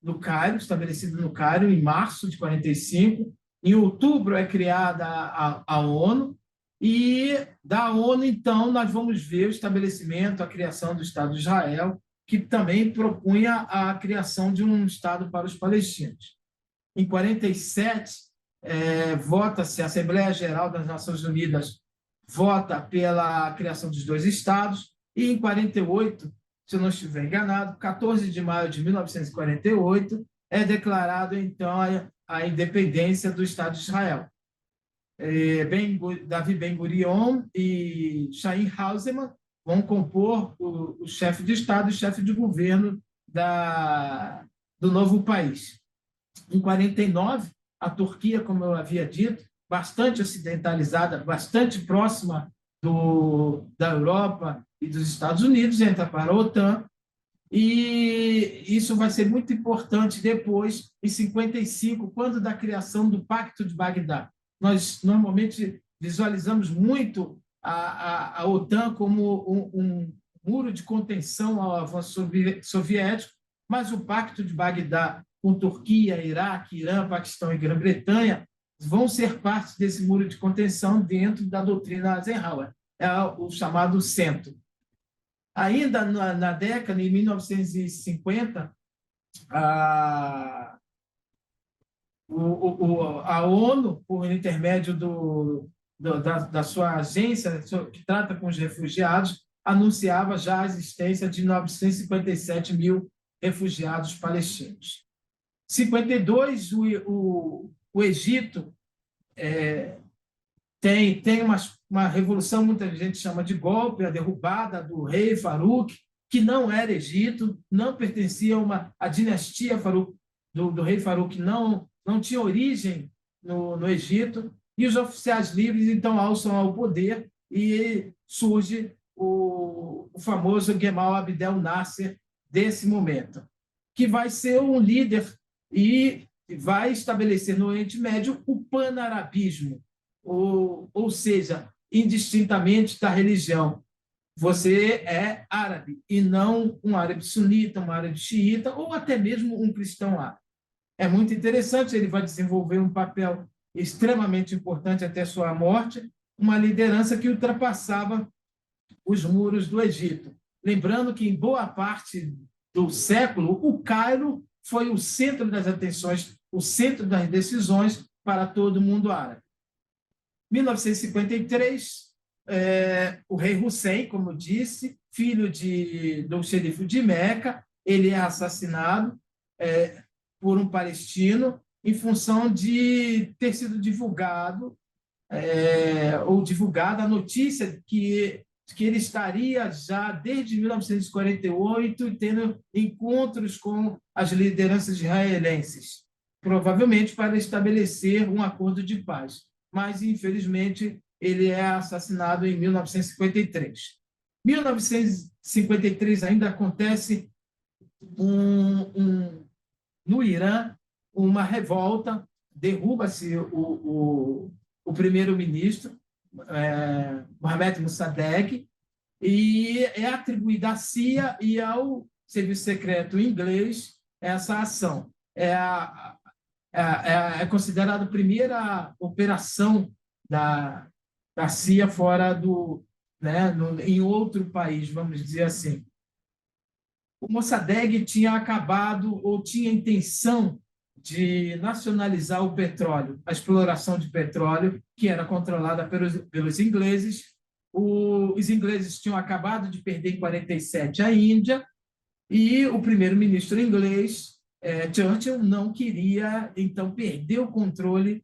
no Cairo, estabelecido no Cairo, em março de 45. Em outubro é criada a ONU, e da ONU, então, nós vamos ver o estabelecimento, a criação do Estado de Israel, que também propunha a criação de um Estado para os palestinos. Em 47, vota-se, a Assembleia Geral das Nações Unidas vota pela criação dos dois Estados, e em 48, se eu não estiver enganado, 14 de maio de 1948, é declarado, então, a independência do Estado de Israel. Davi Ben-Gurion e Chaim Hausemann vão compor o chefe de Estado e chefe de governo do novo país. Em 49, a Turquia, como eu havia dito, bastante ocidentalizada, bastante próxima da Europa e dos Estados Unidos, entra para a OTAN, e isso vai ser muito importante depois, em 55, quando da criação do Pacto de Bagdá. Nós normalmente visualizamos muito a OTAN como um muro de contenção ao avanço soviético, mas o Pacto de Bagdá com Turquia, Iraque, Irã, Paquistão e Grã-Bretanha vão ser parte desse muro de contenção dentro da doutrina Eisenhower, o chamado centro. Ainda na década de 1950, a ONU, por intermédio da sua agência que trata com os refugiados, anunciava já a existência de 957 mil refugiados palestinos. Em 52, o Egito tem uma revolução, muita gente chama de golpe, a derrubada do rei Farouk, que não era Egito, não pertencia à dinastia Farouk, do rei Farouk, não tinha origem no Egito, e os oficiais livres, então, alçam ao poder, e surge o famoso Gamal Abdel Nasser desse momento, que vai ser um líder e vai estabelecer no Oriente Médio o panarabismo, ou seja, indistintamente da religião. você é árabe, e não um árabe sunita, um árabe xiita, ou até mesmo um cristão árabe. É muito interessante, ele vai desenvolver um papel extremamente importante até sua morte, uma liderança que ultrapassava os muros do Egito. Lembrando que, em boa parte do século, o Cairo foi o centro das atenções, o centro das decisões para todo o mundo árabe. Em 1953, o rei Hussein, como eu disse, filho do xerife de Meca, ele é assassinado por um palestino em função de ter sido divulgada a notícia que ele estaria já desde 1948 tendo encontros com as lideranças israelenses, provavelmente para estabelecer um acordo de paz. Mas, infelizmente, ele é assassinado em 1953. Em 1953 ainda acontece no Irã uma revolta, derruba-se o primeiro-ministro, Mohamed Mossadegh, e é atribuída à CIA e ao Serviço Secreto Inglês essa ação. É considerada a primeira operação da CIA fora em outro país, vamos dizer assim. O Mossadegh tinha acabado ou tinha intenção de nacionalizar o petróleo, a exploração de petróleo, que era controlada pelos ingleses. Os ingleses tinham acabado de perder em 1947 a Índia, e o primeiro-ministro inglês, Churchill, não queria, então, perder o controle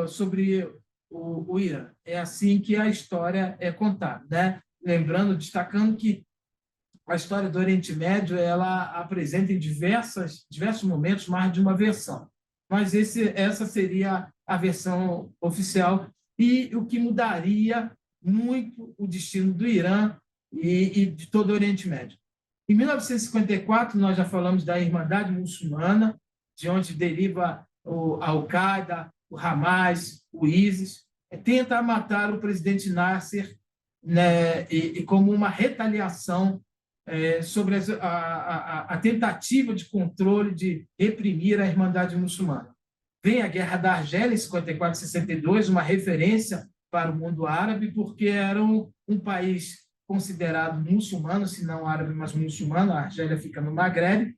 sobre o Irã. É assim que a história é contada, né? Lembrando, destacando que a história do Oriente Médio ela apresenta em diversos momentos mais de uma versão, mas essa seria a versão oficial, e o que mudaria muito o destino do Irã e de todo o Oriente Médio. Em 1954, nós já falamos da Irmandade Muçulmana, de onde deriva a Al-Qaeda, o Hamas, o ISIS, tenta matar o presidente Nasser, né, e como uma retaliação sobre a tentativa de controle, de reprimir a Irmandade Muçulmana. Vem a Guerra da Argélia, em 54 e 62, uma referência para o mundo árabe, porque era um país considerado muçulmano, se não árabe, mas muçulmano. A Argélia fica no Maghreb,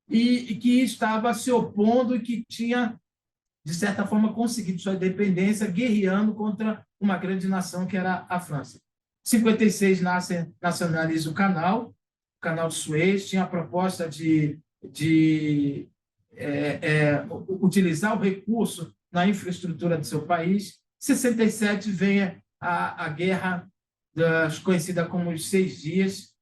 e que estava se opondo e que tinha, de certa forma, conseguido sua independência guerreando contra uma grande nação que era a França. Em 56, nacionaliza o canal de Suez, tinha a proposta de utilizar o recurso na infraestrutura do seu país. Em 67 vem a guerra conhecida como os 6 dias,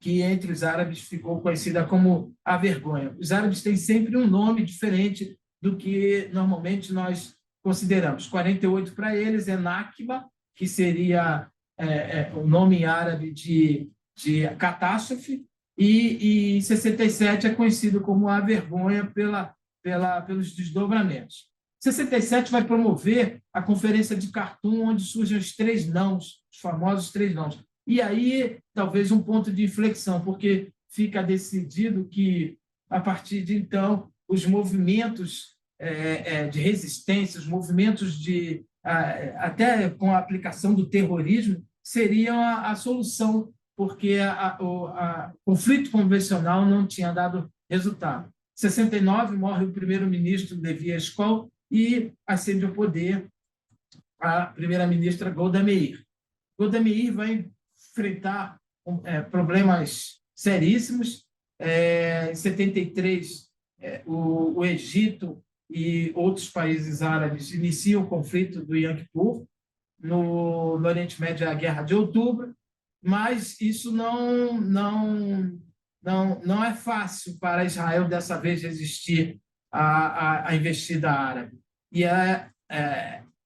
que entre os árabes ficou conhecida como a vergonha. Os árabes têm sempre um nome diferente do que normalmente nós consideramos. 48 para eles é Nakba, que seria o nome árabe de catástrofe, e em 67 é conhecido como a vergonha pelos desdobramentos. 67 vai promover a Conferência de Khartoum, onde surgem os 3 nãos, os famosos 3 nãos. E aí, talvez um ponto de inflexão, porque fica decidido que, a partir de então, os movimentos de resistência, os movimentos até com a aplicação do terrorismo, seriam a solução, porque o conflito convencional não tinha dado resultado. Em 69, morre o primeiro-ministro Levi Eshkol e ascende ao poder a primeira-ministra Golda Meir. Golda Meir vai enfrentar problemas seríssimos. Em 73, o Egito e outros países árabes iniciam o conflito do Yom Kippur. No Oriente Médio, é a Guerra de Outubro, mas isso não é fácil para Israel, dessa vez, resistir à investida árabe. E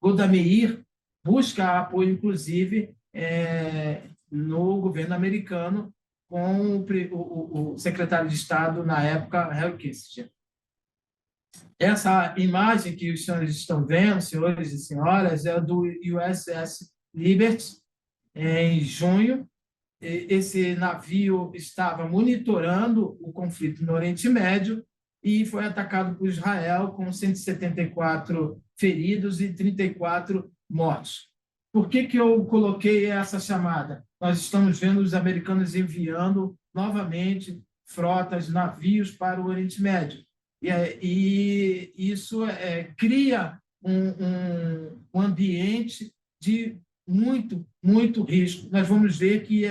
Golda Meir busca apoio, inclusive, no governo americano, com o secretário de Estado, na época, Henry Kissinger. Essa imagem que os senhores estão vendo, senhores e senhoras, é do USS Liberty, em junho. Esse navio estava monitorando o conflito no Oriente Médio e foi atacado por Israel, com 174 feridos e 34 mortos. Por que eu coloquei essa chamada? Nós estamos vendo os americanos enviando novamente frotas, navios para o Oriente Médio. E isso cria um ambiente de muito risco. Nós vamos ver que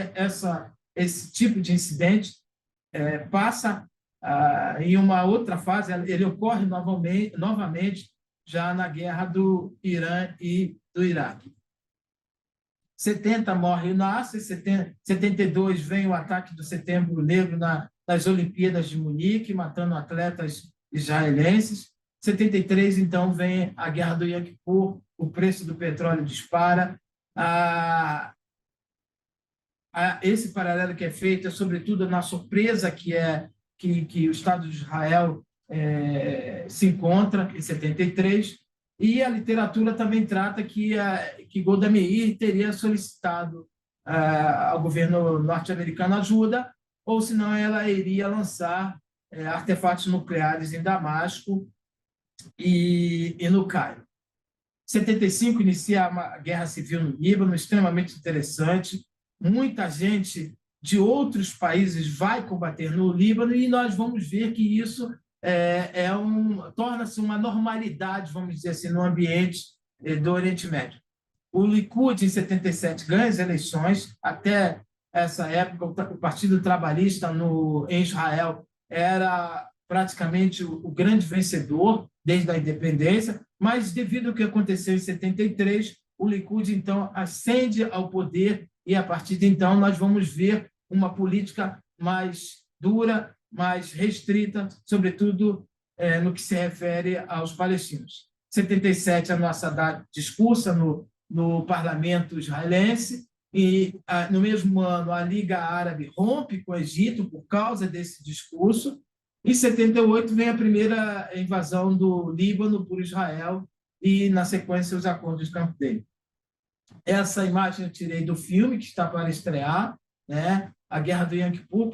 esse tipo de incidente passa em uma outra fase, ele ocorre novamente já na guerra do Irã e do Iraque. 70 morre o Nasser, 72 vem o ataque do Setembro Negro nas Olimpíadas de Munique, matando atletas israelenses. 73, então, vem a guerra do Yom Kippur, o preço do petróleo dispara. Esse paralelo que é feito é, sobretudo, na surpresa que o Estado de Israel se encontra em 73, e a literatura também trata que Golda Meir teria solicitado ao governo norte-americano ajuda, ou senão ela iria lançar artefatos nucleares em Damasco e no Cairo. 75 inicia a guerra civil no Líbano, extremamente interessante. Muita gente de outros países vai combater no Líbano e nós vamos ver que isso torna-se uma normalidade, vamos dizer assim, no ambiente do Oriente Médio. O Likud, em 77, ganha as eleições. Até essa época, o Partido Trabalhista em Israel era praticamente o grande vencedor desde a independência, mas devido ao que aconteceu em 73, o Likud, então, ascende ao poder e, a partir de então, nós vamos ver uma política mais dura, mais restrita, sobretudo no que se refere aos palestinos. 77, a nossa Haddad discursa no parlamento israelense, e, no mesmo ano, a Liga Árabe rompe com o Egito por causa desse discurso. Em 78, vem a primeira invasão do Líbano por Israel e, na sequência, os acordos de Camp David. Essa imagem eu tirei do filme que está para estrear, né? A Guerra do Yom Kippur,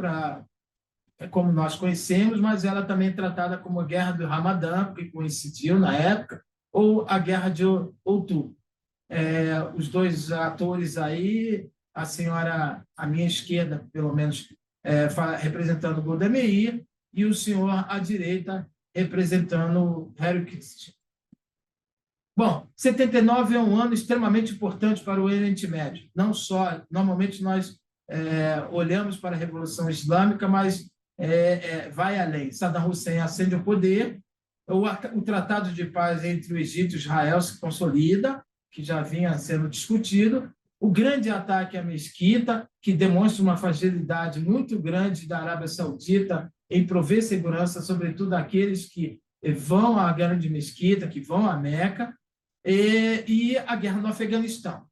como nós conhecemos, mas ela também é tratada como a Guerra do Ramadã, que coincidiu na época, ou a Guerra de Outubro. Os dois atores aí, a senhora à minha esquerda, pelo menos, representando Golda Meir, e o senhor à direita representando Harry Kissinger. Bom, 79 é um ano extremamente importante para o Oriente Médio. Não só, normalmente nós olhamos para a Revolução Islâmica, mas vai além. Saddam Hussein ascende ao poder, o Tratado de Paz entre o Egito e Israel se consolida, que já vinha sendo discutido, o grande ataque à mesquita, que demonstra uma fragilidade muito grande da Arábia Saudita em prover segurança, sobretudo àqueles que vão à grande mesquita, que vão à Meca, e a guerra no Afeganistão.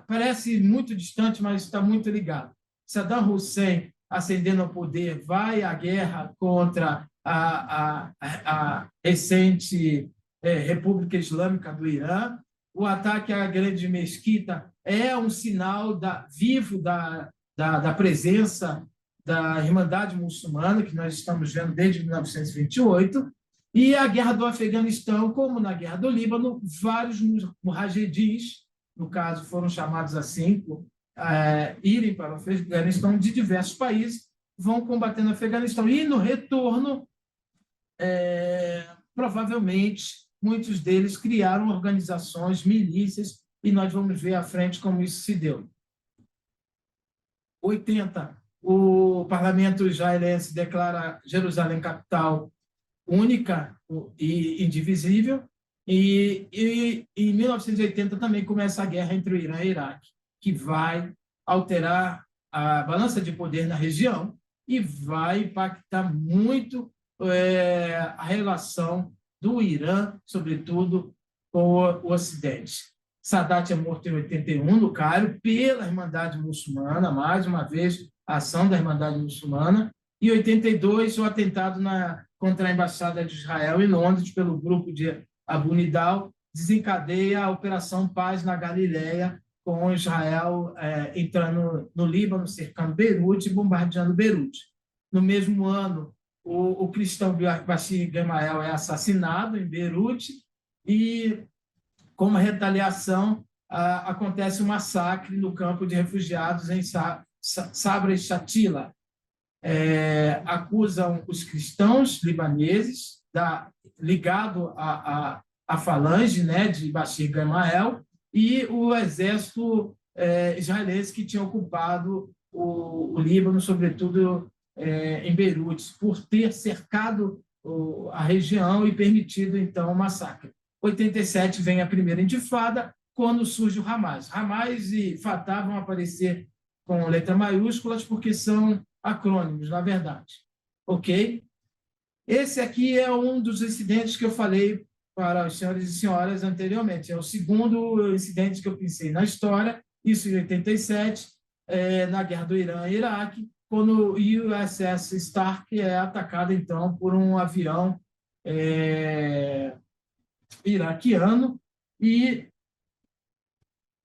Parece muito distante, mas está muito ligado. Saddam Hussein, ascendendo ao poder, vai à guerra contra a recente República Islâmica do Irã. O ataque à grande mesquita é um sinal vivo da presença da Irmandade Muçulmana, que nós estamos vendo desde 1928, e a guerra do Afeganistão, como na guerra do Líbano, vários mujahedins, no caso foram chamados assim, por irem para o Afeganistão de diversos países, vão combater no Afeganistão. E, no retorno, provavelmente, muitos deles criaram organizações, milícias, e nós vamos ver à frente como isso se deu. 80, o parlamento israelense declara Jerusalém capital única e indivisível, e em 1980 também começa a guerra entre o Irã e o Iraque, que vai alterar a balança de poder na região e vai impactar muito a relação do Irã, sobretudo, com o Ocidente. Sadat é morto em 81, no Cairo, pela Irmandade Muçulmana, mais uma vez, a ação da Irmandade Muçulmana, e em 82, o atentado contra a Embaixada de Israel em Londres, pelo grupo de Abu Nidal, desencadeia a Operação Paz na Galileia, com Israel entrando no Líbano, cercando Beirute e bombardeando Beirute. No mesmo ano, o cristão Bashir Gemayel é assassinado em Beirute e, como retaliação, acontece um massacre no campo de refugiados em Sabra e Shatila. Acusam os cristãos libaneses ligado à falange, né, de Bashir Gemayel, e o exército israelense que tinha ocupado o Líbano, sobretudo em Beirute, por ter cercado a região e permitido, então, o massacre. Em 87 vem a primeira intifada, quando surge o Hamas. Hamas e Fatah vão aparecer com letras maiúsculas porque são acrônimos, na verdade. Ok? Esse aqui é um dos incidentes que eu falei para os senhores e senhoras anteriormente. É o segundo incidente que eu pensei na história, isso em 87, na guerra do Irã e Iraque, quando o USS Stark é atacado, então, por um avião iraquiano e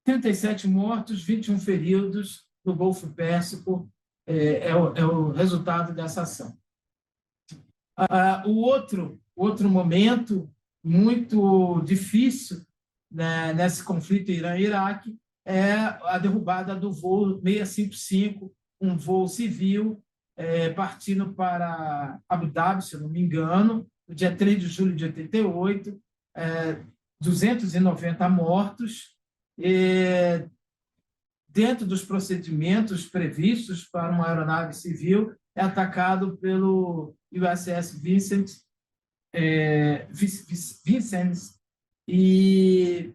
37 mortos, 21 feridos no Golfo Pérsico, é o resultado dessa ação. O outro momento muito difícil, né, nesse conflito Irã-Iraque é a derrubada do voo 655, um voo civil partindo para Abu Dhabi, se eu não me engano, no dia 3 de julho de 88, 290 mortos, dentro dos procedimentos previstos para uma aeronave civil, é atacado pelo USS Vincennes, e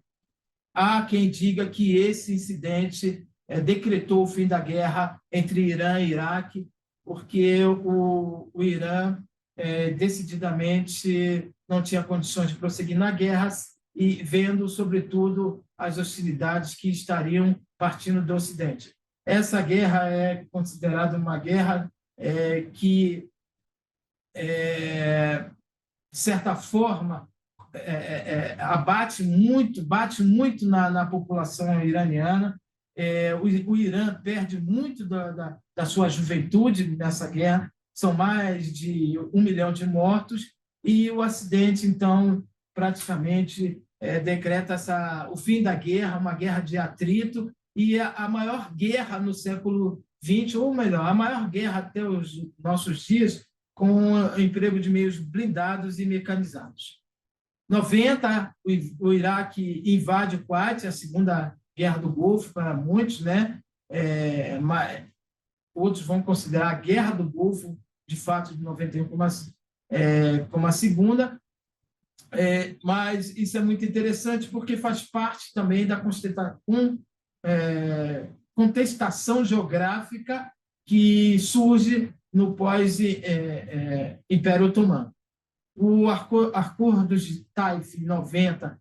há quem diga que esse incidente decretou o fim da guerra entre Irã e Iraque, porque o Irã decididamente não tinha condições de prosseguir na guerra e vendo, sobretudo, as hostilidades que estariam partindo do Ocidente. Essa guerra é considerada uma guerra que, de certa forma, bate muito na população iraniana. O Irã perde muito da sua juventude nessa guerra, são mais de 1 milhão de mortos, e o Ocidente, então, praticamente decreta o fim da guerra, uma guerra de atrito, e a maior guerra no século XX, ou melhor, a maior guerra até os nossos dias, com o emprego de meios blindados e mecanizados. Em 90, o Iraque invade o Kuwait, a segunda guerra do Golfo para muitos, né? Outros vão considerar a guerra do Golfo, de fato, de 91 como a segunda, mas isso é muito interessante porque faz parte também da contestação geográfica que surge no pós-Império Otomano. O Acordo de Taif, em 90,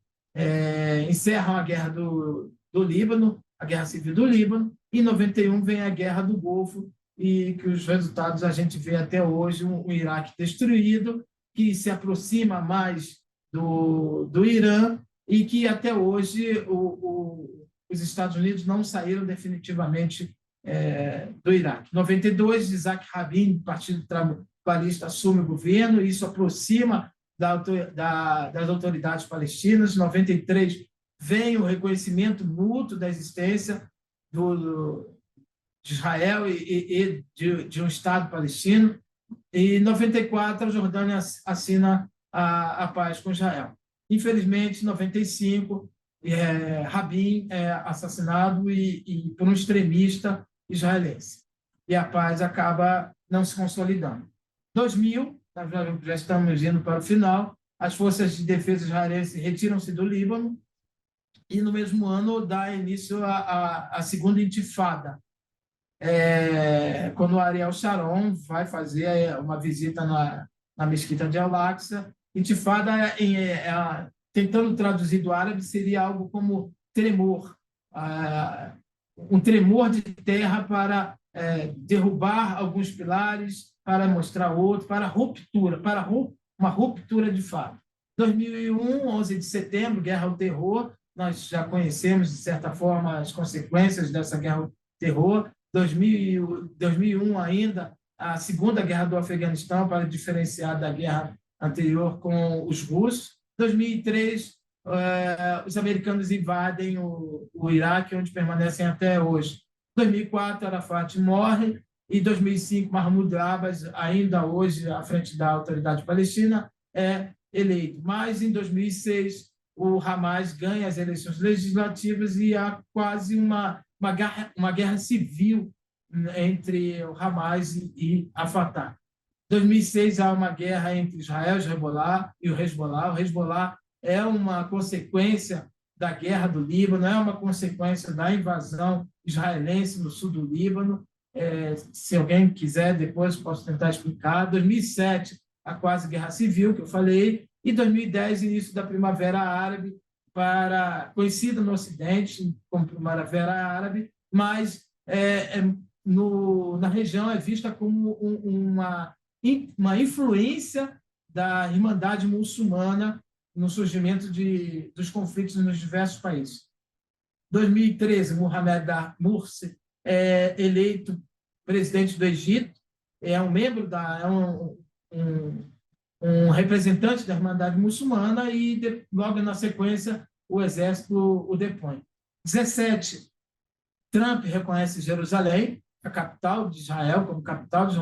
encerram a guerra do Líbano, a guerra civil do Líbano, e em 91 vem a guerra do Golfo, e que os resultados a gente vê até hoje, um Iraque destruído, que se aproxima mais do Irã, e que até hoje os Estados Unidos não saíram definitivamente do Iraque. Em 92, Isaac Rabin, Partido Trabalhista, assume o governo, e isso aproxima das autoridades palestinas. Em 93, vem o reconhecimento mútuo da existência de Israel e de um Estado palestino. E em 94, a Jordânia assina a paz com Israel. Infelizmente, em 95, Rabin é assassinado por um extremista israelense. E a paz acaba não se consolidando. Em 2000, já estamos indo para o final, as forças de defesa israelenses retiram-se do Líbano e, no mesmo ano, dá início à segunda intifada, quando o Ariel Sharon vai fazer uma visita na mesquita de Al-Aqsa. Intifada, tentando traduzir do árabe, seria algo como tremor, um tremor de terra para derrubar alguns pilares, para mostrar outro, para uma ruptura de fato. 2001, 11 de setembro, Guerra ao Terror, nós já conhecemos, de certa forma, as consequências dessa guerra ao terror. 2001 ainda, a Segunda Guerra do Afeganistão, para diferenciar da guerra anterior com os russos. 2003, os americanos invadem o Iraque, onde permanecem até hoje. 2004, Arafat morre, e 2005, Mahmoud Abbas, ainda hoje à frente da Autoridade Palestina, é eleito. Mas, em 2006, o Hamas ganha as eleições legislativas e há quase uma guerra civil entre o Hamas e a Fatah. Em 2006, há uma guerra entre Israel e o Hezbollah. O Hezbollah é uma consequência da guerra do Líbano, é uma consequência da invasão israelense no sul do Líbano. Se alguém quiser, depois posso tentar explicar. 2007, a quase guerra civil, que eu falei, e 2010, início da Primavera Árabe, conhecida no Ocidente como Primavera Árabe, mas na região é vista como uma influência da Irmandade Muçulmana no surgimento dos conflitos nos diversos países. Em 2013, Mohamed Morsi é eleito presidente do Egito, é um membro um representante da Irmandade Muçulmana e, logo na sequência, o exército o depõe. 17, Trump reconhece Jerusalém, a capital de Israel, como capital de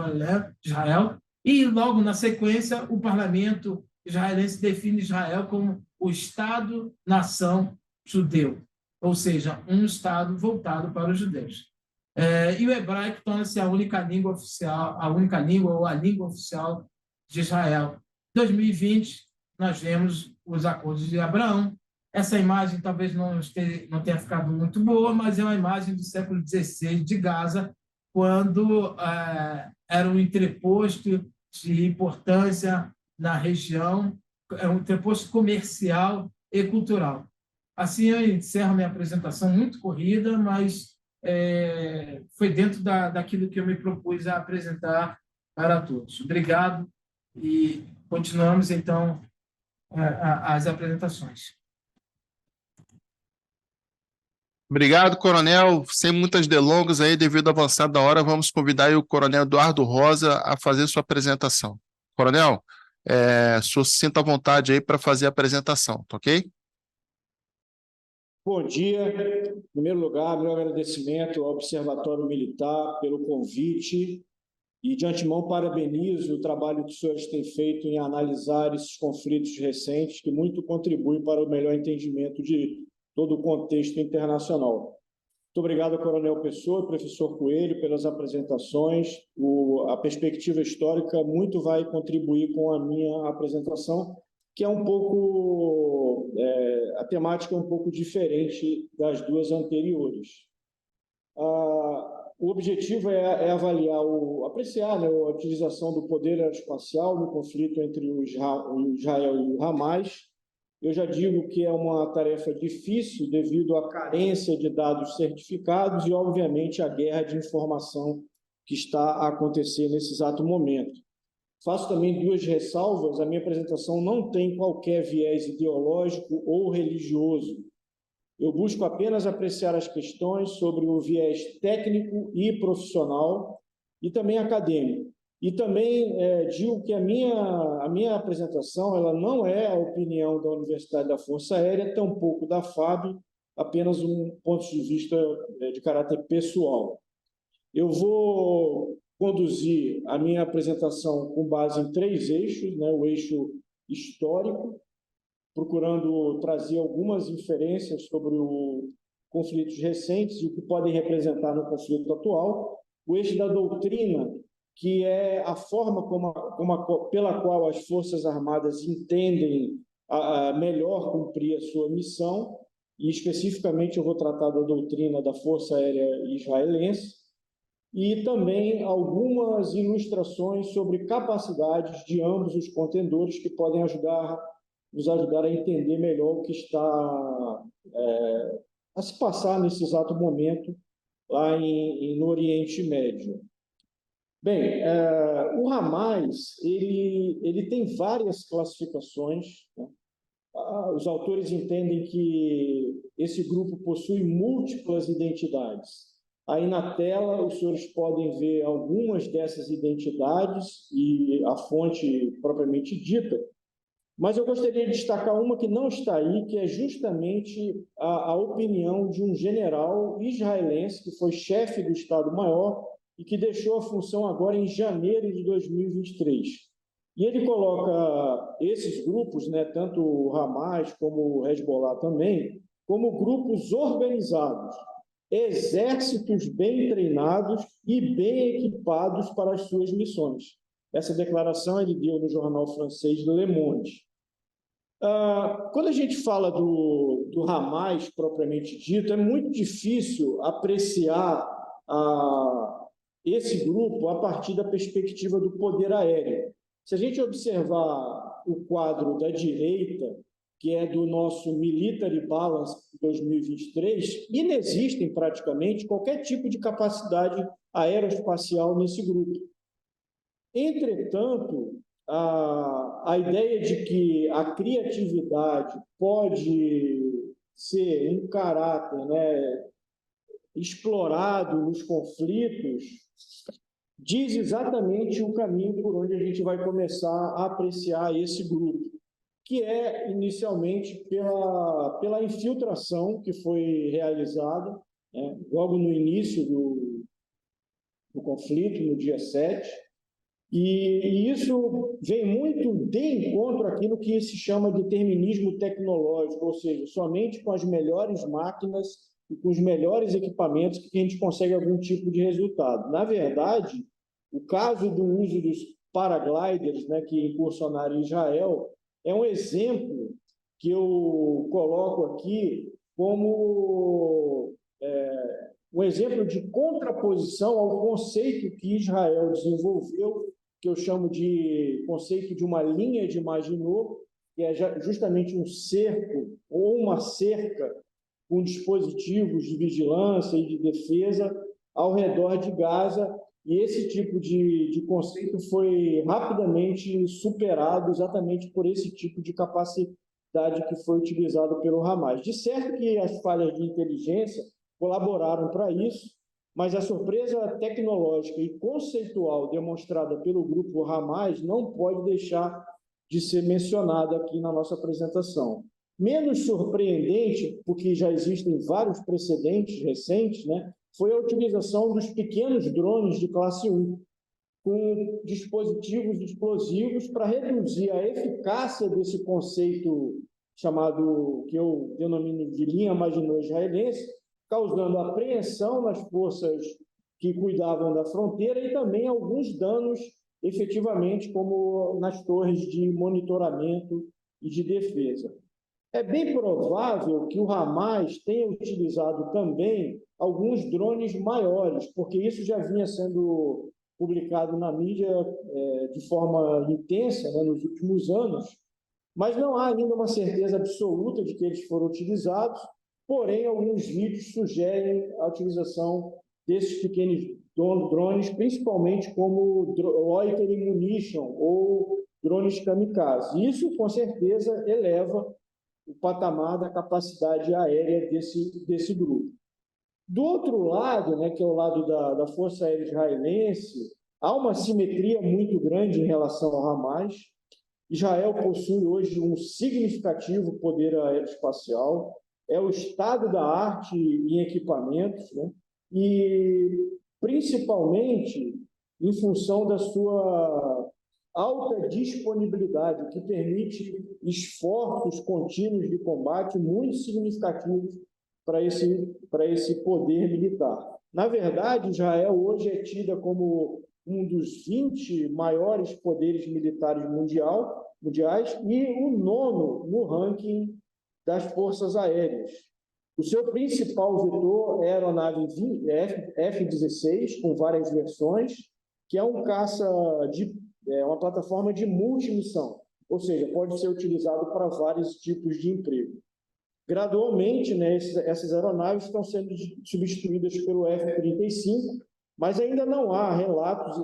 Israel, e, logo na sequência, o parlamento israelense define Israel como o Estado-nação judeu, ou seja, um Estado voltado para os judeus. E o hebraico torna-se a única língua ou a língua oficial de Israel. Em 2020, nós vemos os acordos de Abraão. Essa imagem talvez não tenha ficado muito boa, mas é uma imagem do século XVI de Gaza, quando era um entreposto de importância na região, um entreposto comercial e cultural. Assim, eu encerro minha apresentação muito corrida, mas foi dentro daquilo que eu me propus a apresentar para todos. Obrigado e continuamos, então, as apresentações. Obrigado, coronel. Sem muitas delongas aí, devido ao avançado da hora, vamos convidar aí o coronel Eduardo Rosa a fazer sua apresentação. Coronel, o senhor se sinta à vontade aí para fazer a apresentação, tá ok? Bom dia. Em primeiro lugar, meu agradecimento ao Observatório Militar pelo convite e, de antemão, parabenizo o trabalho que os senhores têm feito em analisar esses conflitos recentes, que muito contribuem para o melhor entendimento de todo o contexto internacional. Muito obrigado, Coronel Pessoa e Professor Coelho, pelas apresentações. A perspectiva histórica muito vai contribuir com a minha apresentação, que é um pouco... a temática é um pouco diferente das duas anteriores. O objetivo é avaliar, apreciar, né, a utilização do poder aeroespacial no conflito entre o Israel e o Hamas. Eu já digo que é uma tarefa difícil devido à carência de dados certificados e, obviamente, a guerra de informação que está a acontecer nesse exato momento. Faço também duas ressalvas. A minha apresentação não tem qualquer viés ideológico ou religioso. Eu busco apenas apreciar as questões sobre o viés técnico e profissional e também acadêmico. E também digo que a minha apresentação ela não é a opinião da Universidade da Força Aérea, tampouco da FAB, apenas um ponto de vista de caráter pessoal. Eu vou conduzir a minha apresentação com base em 3 eixos, né? O eixo histórico, procurando trazer algumas inferências sobre os conflitos recentes e o que podem representar no conflito atual. O eixo da doutrina, que é a forma pela qual as Forças Armadas entendem melhor cumprir a sua missão, e especificamente eu vou tratar da doutrina da Força Aérea Israelense, e também algumas ilustrações sobre capacidades de ambos os contendores que podem nos ajudar a entender melhor o que está a se passar nesse exato momento lá no Oriente Médio. Bem, o Hamas ele tem várias classificações, né? os autores entendem que esse grupo possui múltiplas identidades. Aí na tela os senhores podem ver algumas dessas identidades e a fonte propriamente dita, mas eu gostaria de destacar uma que não está aí, que é justamente a opinião de um general israelense que foi chefe do Estado-Maior e que deixou a função agora em janeiro de 2023. E ele coloca esses grupos, né, tanto o Hamas como o Hezbollah também, como grupos organizados, exércitos bem treinados e bem equipados para as suas missões. Essa declaração ele deu no jornal francês Le Monde. Quando a gente fala do Hamas propriamente dito, é muito difícil apreciar esse grupo a partir da perspectiva do poder aéreo. Se a gente observar o quadro da direita, que é do nosso Military Balance 2023, inexistem praticamente qualquer tipo de capacidade aeroespacial nesse grupo. Entretanto, a ideia de que a criatividade pode ser um caráter, né, explorado nos conflitos, diz exatamente o caminho por onde a gente vai começar a apreciar esse grupo, que é inicialmente pela infiltração que foi realizada, né, logo no início do conflito, no dia 7, e isso vem muito de encontro àquilo que se chama de determinismo tecnológico, ou seja, somente com as melhores máquinas e com os melhores equipamentos que a gente consegue algum tipo de resultado. Na verdade, o caso do uso dos paragliders, né, que incursionaram em Israel, é um exemplo que eu coloco aqui como um exemplo de contraposição ao conceito que Israel desenvolveu, que eu chamo de conceito de uma linha de Maginot, que é justamente um cerco ou uma cerca com dispositivos de vigilância e de defesa ao redor de Gaza, e esse tipo de conceito foi rapidamente superado exatamente por esse tipo de capacidade que foi utilizado pelo Hamas. De certo que as falhas de inteligência colaboraram para isso, mas a surpresa tecnológica e conceitual demonstrada pelo grupo Hamas não pode deixar de ser mencionada aqui na nossa apresentação. Menos surpreendente, porque já existem vários precedentes recentes, né, foi a utilização dos pequenos drones de classe 1, com dispositivos explosivos para reduzir a eficácia desse conceito chamado, que eu denomino de linha Maginot israelense, causando apreensão nas forças que cuidavam da fronteira e também alguns danos efetivamente, como nas torres de monitoramento e de defesa. É bem provável que o Hamas tenha utilizado também alguns drones maiores, porque isso já vinha sendo publicado na mídia de forma intensa, né, nos últimos anos, mas não há ainda uma certeza absoluta de que eles foram utilizados, porém, alguns vídeos sugerem a utilização desses pequenos drones, principalmente como loitering munition ou drones kamikaze. Isso, com certeza, eleva o patamar da capacidade aérea desse grupo. Do outro lado, né, que é o lado da Força Aérea Israelense, há uma simetria muito grande em relação ao Hamas. Israel possui hoje um significativo poder aeroespacial, é o estado da arte em equipamentos, né, e principalmente em função da sua alta disponibilidade, que permite esforços contínuos de combate muito significativos para esse poder militar. Na verdade, Israel hoje é tida como um dos 20 maiores poderes militares mundiais e o 9º no ranking das forças aéreas. O seu principal vetor é a aeronave F-16, com várias versões, que é um caça uma plataforma de multimissão, ou seja, pode ser utilizado para vários tipos de emprego. Gradualmente, né, essas aeronaves estão sendo substituídas pelo F-35, mas ainda não há relatos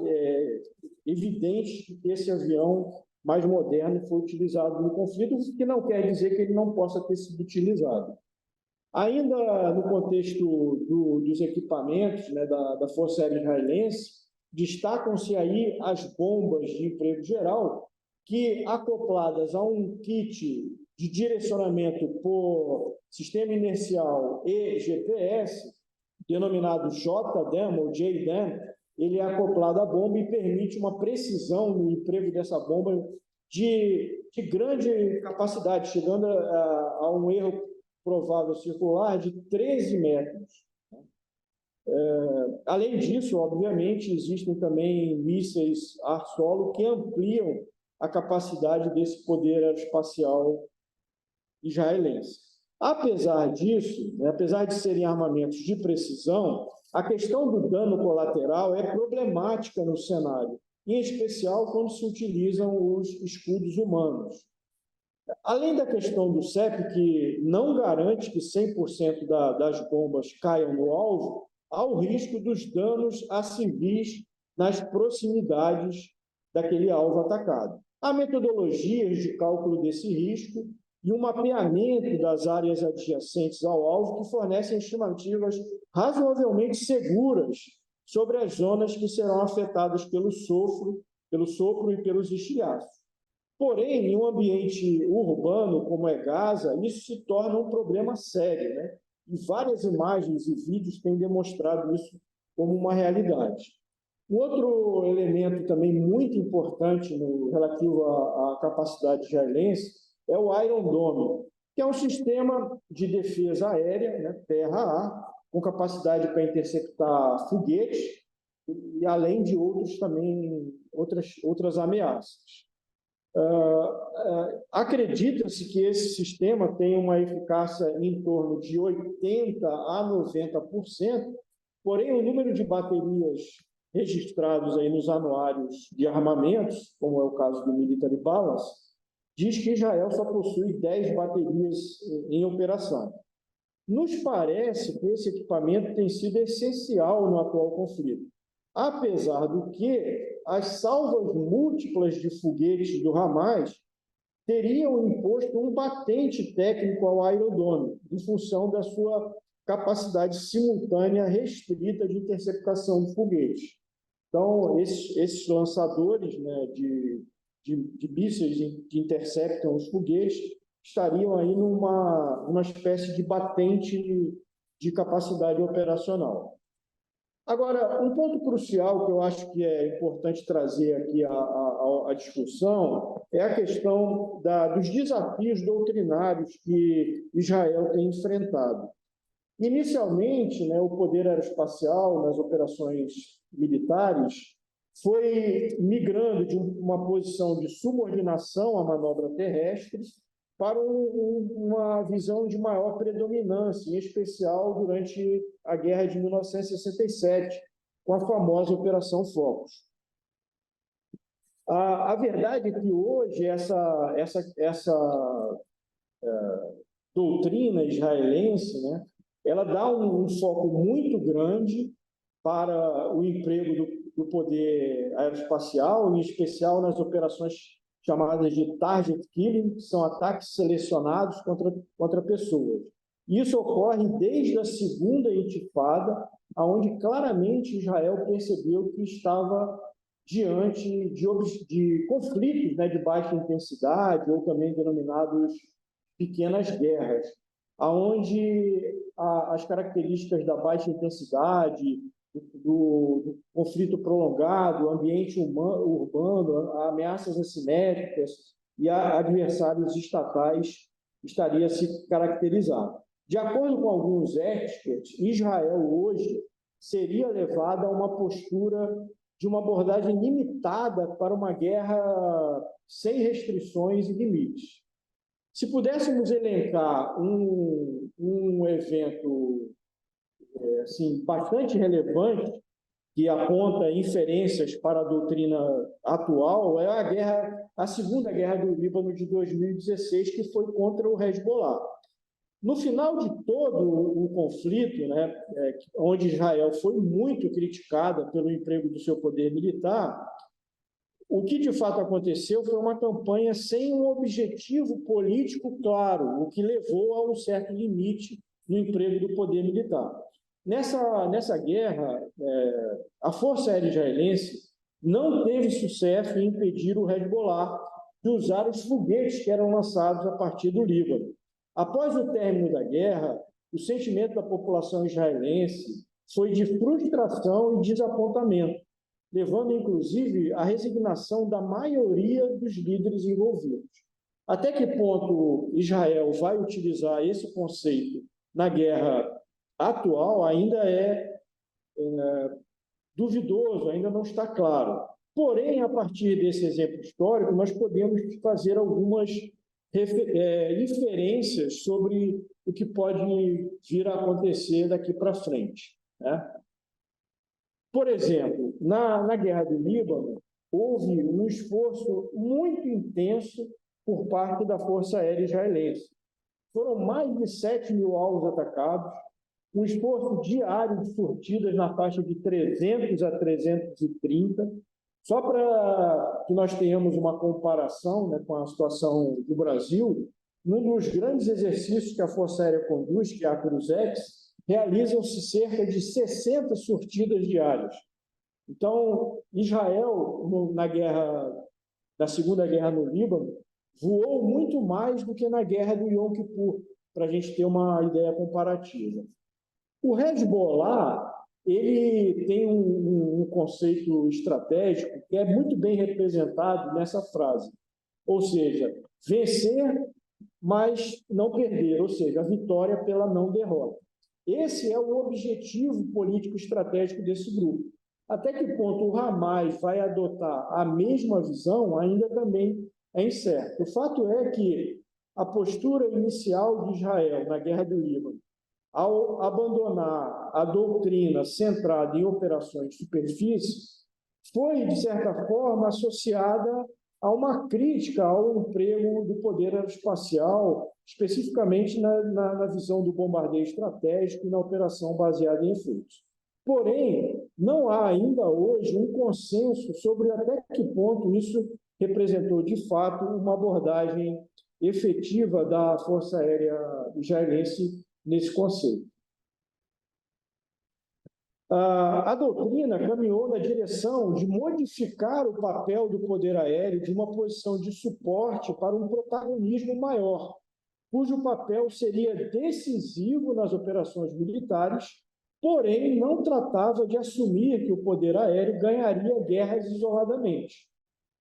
evidentes de que esse avião mais moderno foi utilizado no conflito, o que não quer dizer que ele não possa ter sido utilizado. Ainda no contexto dos equipamentos, né, da Força Aérea Israelense, destacam-se aí as bombas de emprego geral, que, acopladas a um kit de direcionamento por sistema inercial e GPS, denominado JDAM ou JDAM, ele é acoplado à bomba e permite uma precisão no emprego dessa bomba de grande capacidade, chegando a um erro provável circular de 13 metros. Além disso, obviamente, existem também mísseis ar-solo que ampliam a capacidade desse poder aeroespacial israelense. Apesar disso, né, apesar de serem armamentos de precisão, a questão do dano colateral é problemática no cenário, em especial quando se utilizam os escudos humanos. Além da questão do CEP, que não garante que 100% das bombas caiam no alvo, há o risco dos danos a civis nas proximidades daquele alvo atacado. Há metodologias de cálculo desse risco e um mapeamento das áreas adjacentes ao alvo que fornecem estimativas razoavelmente seguras sobre as zonas que serão afetadas pelo sopro e pelos estilhaços. Porém, em um ambiente urbano como é Gaza, isso se torna um problema sério, né? E várias imagens e vídeos têm demonstrado isso como uma realidade. Um outro elemento também muito importante relativo à capacidade israelense é o Iron Dome, que é um sistema de defesa aérea, né, terra-ar, com capacidade para interceptar foguetes e além de outras ameaças. Acredita-se que esse sistema tem uma eficácia em torno de 80% a 90%, porém o número de baterias registrados aí nos anuários de armamentos, como é o caso do Military Balance, diz que Israel só possui 10 baterias em operação. Nos parece que esse equipamento tem sido essencial no atual conflito, apesar do que as salvas múltiplas de foguetes do Hamas teriam imposto um batente técnico ao Iron Dome, em função da sua capacidade simultânea restrita de interceptação de foguetes. Então, esses lançadores, né, de mísseis que interceptam os foguetes estariam aí numa espécie de batente de capacidade operacional. Agora, um ponto crucial que eu acho que é importante trazer aqui à discussão é a questão dos desafios doutrinários que Israel tem enfrentado. Inicialmente, né, o poder aeroespacial nas operações militares foi migrando de uma posição de subordinação à manobra terrestre para uma visão de maior predominância, em especial durante a Guerra de 1967, com a famosa Operação Focus. A verdade é que hoje essa doutrina israelense, né, ela dá um foco muito grande para o emprego do poder aeroespacial, em especial nas operações chamadas de target killing, que são ataques selecionados contra pessoas. Isso ocorre desde a segunda intifada, onde claramente Israel percebeu que estava diante de conflitos, né, de baixa intensidade, ou também denominados pequenas guerras, onde as características da baixa intensidade, do conflito prolongado, ambiente urbano, ameaças assimétricas e adversários estatais estaria se caracterizado. De acordo com alguns experts, Israel hoje seria levada a uma postura de uma abordagem limitada para uma guerra sem restrições e limites. Se pudéssemos elencar um evento assim, bastante relevante, que aponta inferências para a doutrina atual, é a Segunda Guerra do Líbano de 2016, que foi contra o Hezbollah. No final de todo o conflito, né, onde Israel foi muito criticada pelo emprego do seu poder militar, o que de fato aconteceu foi uma campanha sem um objetivo político claro, o que levou a um certo limite no emprego do poder militar. Nessa guerra, a Força Aérea Israelense não teve sucesso em impedir o Hezbollah de usar os foguetes que eram lançados a partir do Líbano. Após o término da guerra, o sentimento da população israelense foi de frustração e desapontamento, levando, inclusive, à resignação da maioria dos líderes envolvidos. Até que ponto Israel vai utilizar esse conceito na guerra atual ainda é duvidoso, ainda não está claro. Porém, a partir desse exemplo histórico, nós podemos fazer algumas inferências sobre o que pode vir a acontecer daqui para frente, né? Por exemplo, na Guerra do Líbano, houve um esforço muito intenso por parte da Força Aérea Israelense. Foram mais de 7 mil alvos atacados, um esforço diário de sortidas na faixa de 300 a 330. Só para que nós tenhamos uma comparação, né, com a situação do Brasil, num dos grandes exercícios que a Força Aérea conduz, que é a Cruzex, realizam-se cerca de 60 sortidas diárias. Então, Israel, na Segunda Guerra no Líbano, voou muito mais do que na Guerra do Yom Kippur, para a gente ter uma ideia comparativa. O Hezbollah, ele tem um conceito estratégico que é muito bem representado nessa frase, ou seja, vencer, mas não perder, ou seja, a vitória pela não derrota. Esse é o objetivo político-estratégico desse grupo. Até que ponto o Hamas vai adotar a mesma visão ainda também é incerto. O fato é que a postura inicial de Israel na Guerra do Líbano, ao abandonar a doutrina centrada em operações de superfície, foi, de certa forma, associada a uma crítica ao emprego do poder aeroespacial, especificamente na visão do bombardeio estratégico e na operação baseada em efeitos. Porém, não há ainda hoje um consenso sobre até que ponto isso representou, de fato, uma abordagem efetiva da Força Aérea Israelense nesse conceito. A doutrina caminhou na direção de modificar o papel do poder aéreo de uma posição de suporte para um protagonismo maior, cujo papel seria decisivo nas operações militares, porém não tratava de assumir que o poder aéreo ganharia guerras isoladamente.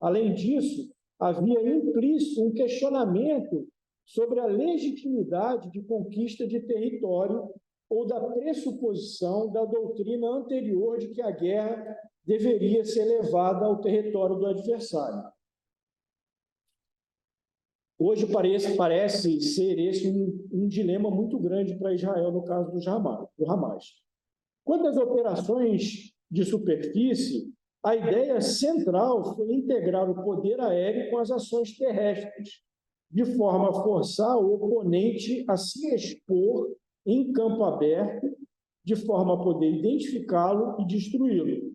Além disso, havia implícito um questionamento sobre a legitimidade de conquista de território ou da pressuposição da doutrina anterior de que a guerra deveria ser levada ao território do adversário. Hoje parece ser esse um dilema muito grande para Israel no caso do Hamas. Quanto às operações de superfície, a ideia central foi integrar o poder aéreo com as ações terrestres, de forma a forçar o oponente a se expor em campo aberto, de forma a poder identificá-lo e destruí-lo.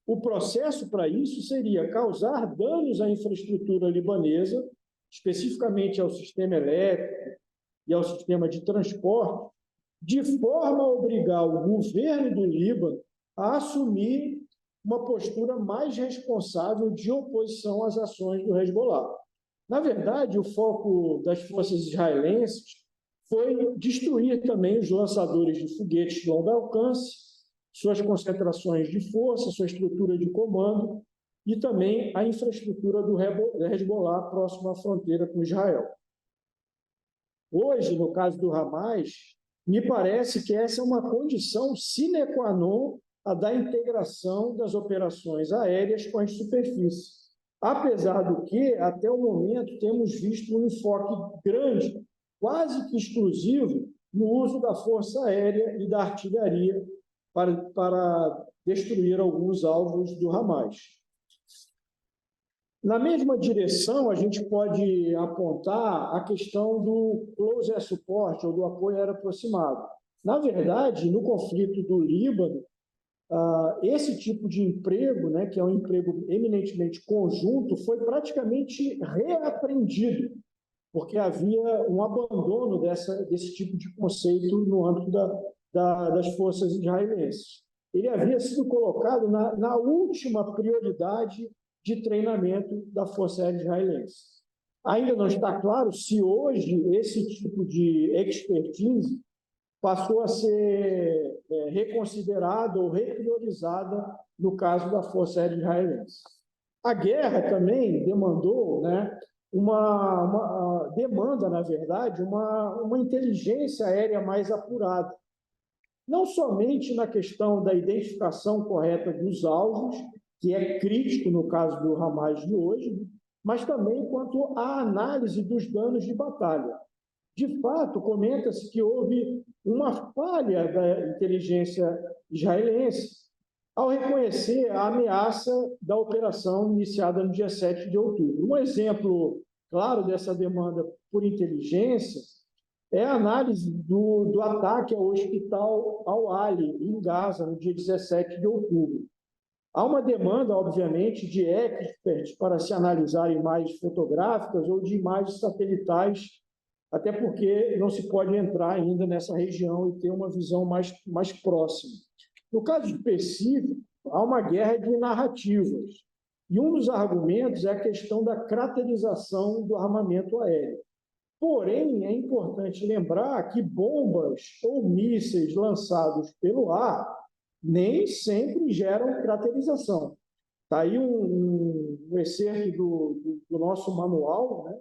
O processo para isso seria causar danos à infraestrutura libanesa, especificamente ao sistema elétrico e ao sistema de transporte, de forma a obrigar o governo do Líbano a assumir uma postura mais responsável de oposição às ações do Hezbollah. Na verdade, o foco das forças israelenses foi destruir também os lançadores de foguetes de longo alcance, suas concentrações de força, sua estrutura de comando e também a infraestrutura do Hezbollah próximo à fronteira com Israel. Hoje, no caso do Hamas, me parece que essa é uma condição sine qua non da integração das operações aéreas com as superfícies. Apesar do que, até o momento, temos visto um enfoque grande, quase que exclusivo, no uso da força aérea e da artilharia para destruir alguns alvos do Hamas. Na mesma direção, a gente pode apontar a questão do close air support, ou do apoio aéreo aproximado. Na verdade, no conflito do Líbano, esse tipo de emprego, né, que é um emprego eminentemente conjunto, foi praticamente reaprendido, porque havia um abandono desse tipo de conceito no âmbito das forças israelenses. Ele havia sido colocado na última prioridade de treinamento da Força Aérea Israelense. Ainda não está claro se hoje esse tipo de expertise passou a ser reconsiderada ou repriorizada no caso da Força Aérea Israelense. A guerra também demandou, né, demanda, na verdade, uma inteligência aérea mais apurada, não somente na questão da identificação correta dos alvos, que é crítico no caso do Hamas de hoje, mas também quanto à análise dos danos de batalha. De fato, comenta-se que houve uma falha da inteligência israelense ao reconhecer a ameaça da operação iniciada no dia 7 de outubro. Um exemplo claro dessa demanda por inteligência é a análise do ataque ao hospital Al-Ali, em Gaza, no dia 17 de outubro. Há uma demanda, obviamente, de experts para se analisar imagens fotográficas ou de imagens satelitais, até porque não se pode entrar ainda nessa região e ter uma visão mais próxima. No caso específico, há uma guerra de narrativas, e um dos argumentos é a questão da craterização do armamento aéreo. Porém, é importante lembrar que bombas ou mísseis lançados pelo ar nem sempre geram craterização. Está aí um excerto do nosso manual, né?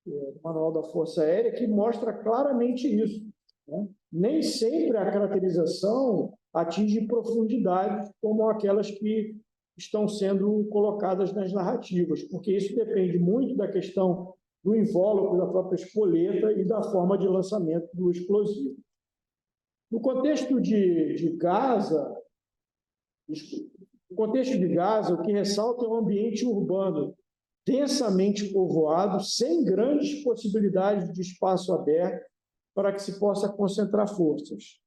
O Manual da Força Aérea, que mostra claramente isso, né? Nem sempre a caracterização atinge profundidades como aquelas que estão sendo colocadas nas narrativas, porque isso depende muito da questão do invólucro da própria espoleta e da forma de lançamento do explosivo. No contexto de Gaza, o que ressalta é um ambiente urbano densamente povoado, sem grandes possibilidades de espaço aberto para que se possa concentrar forças.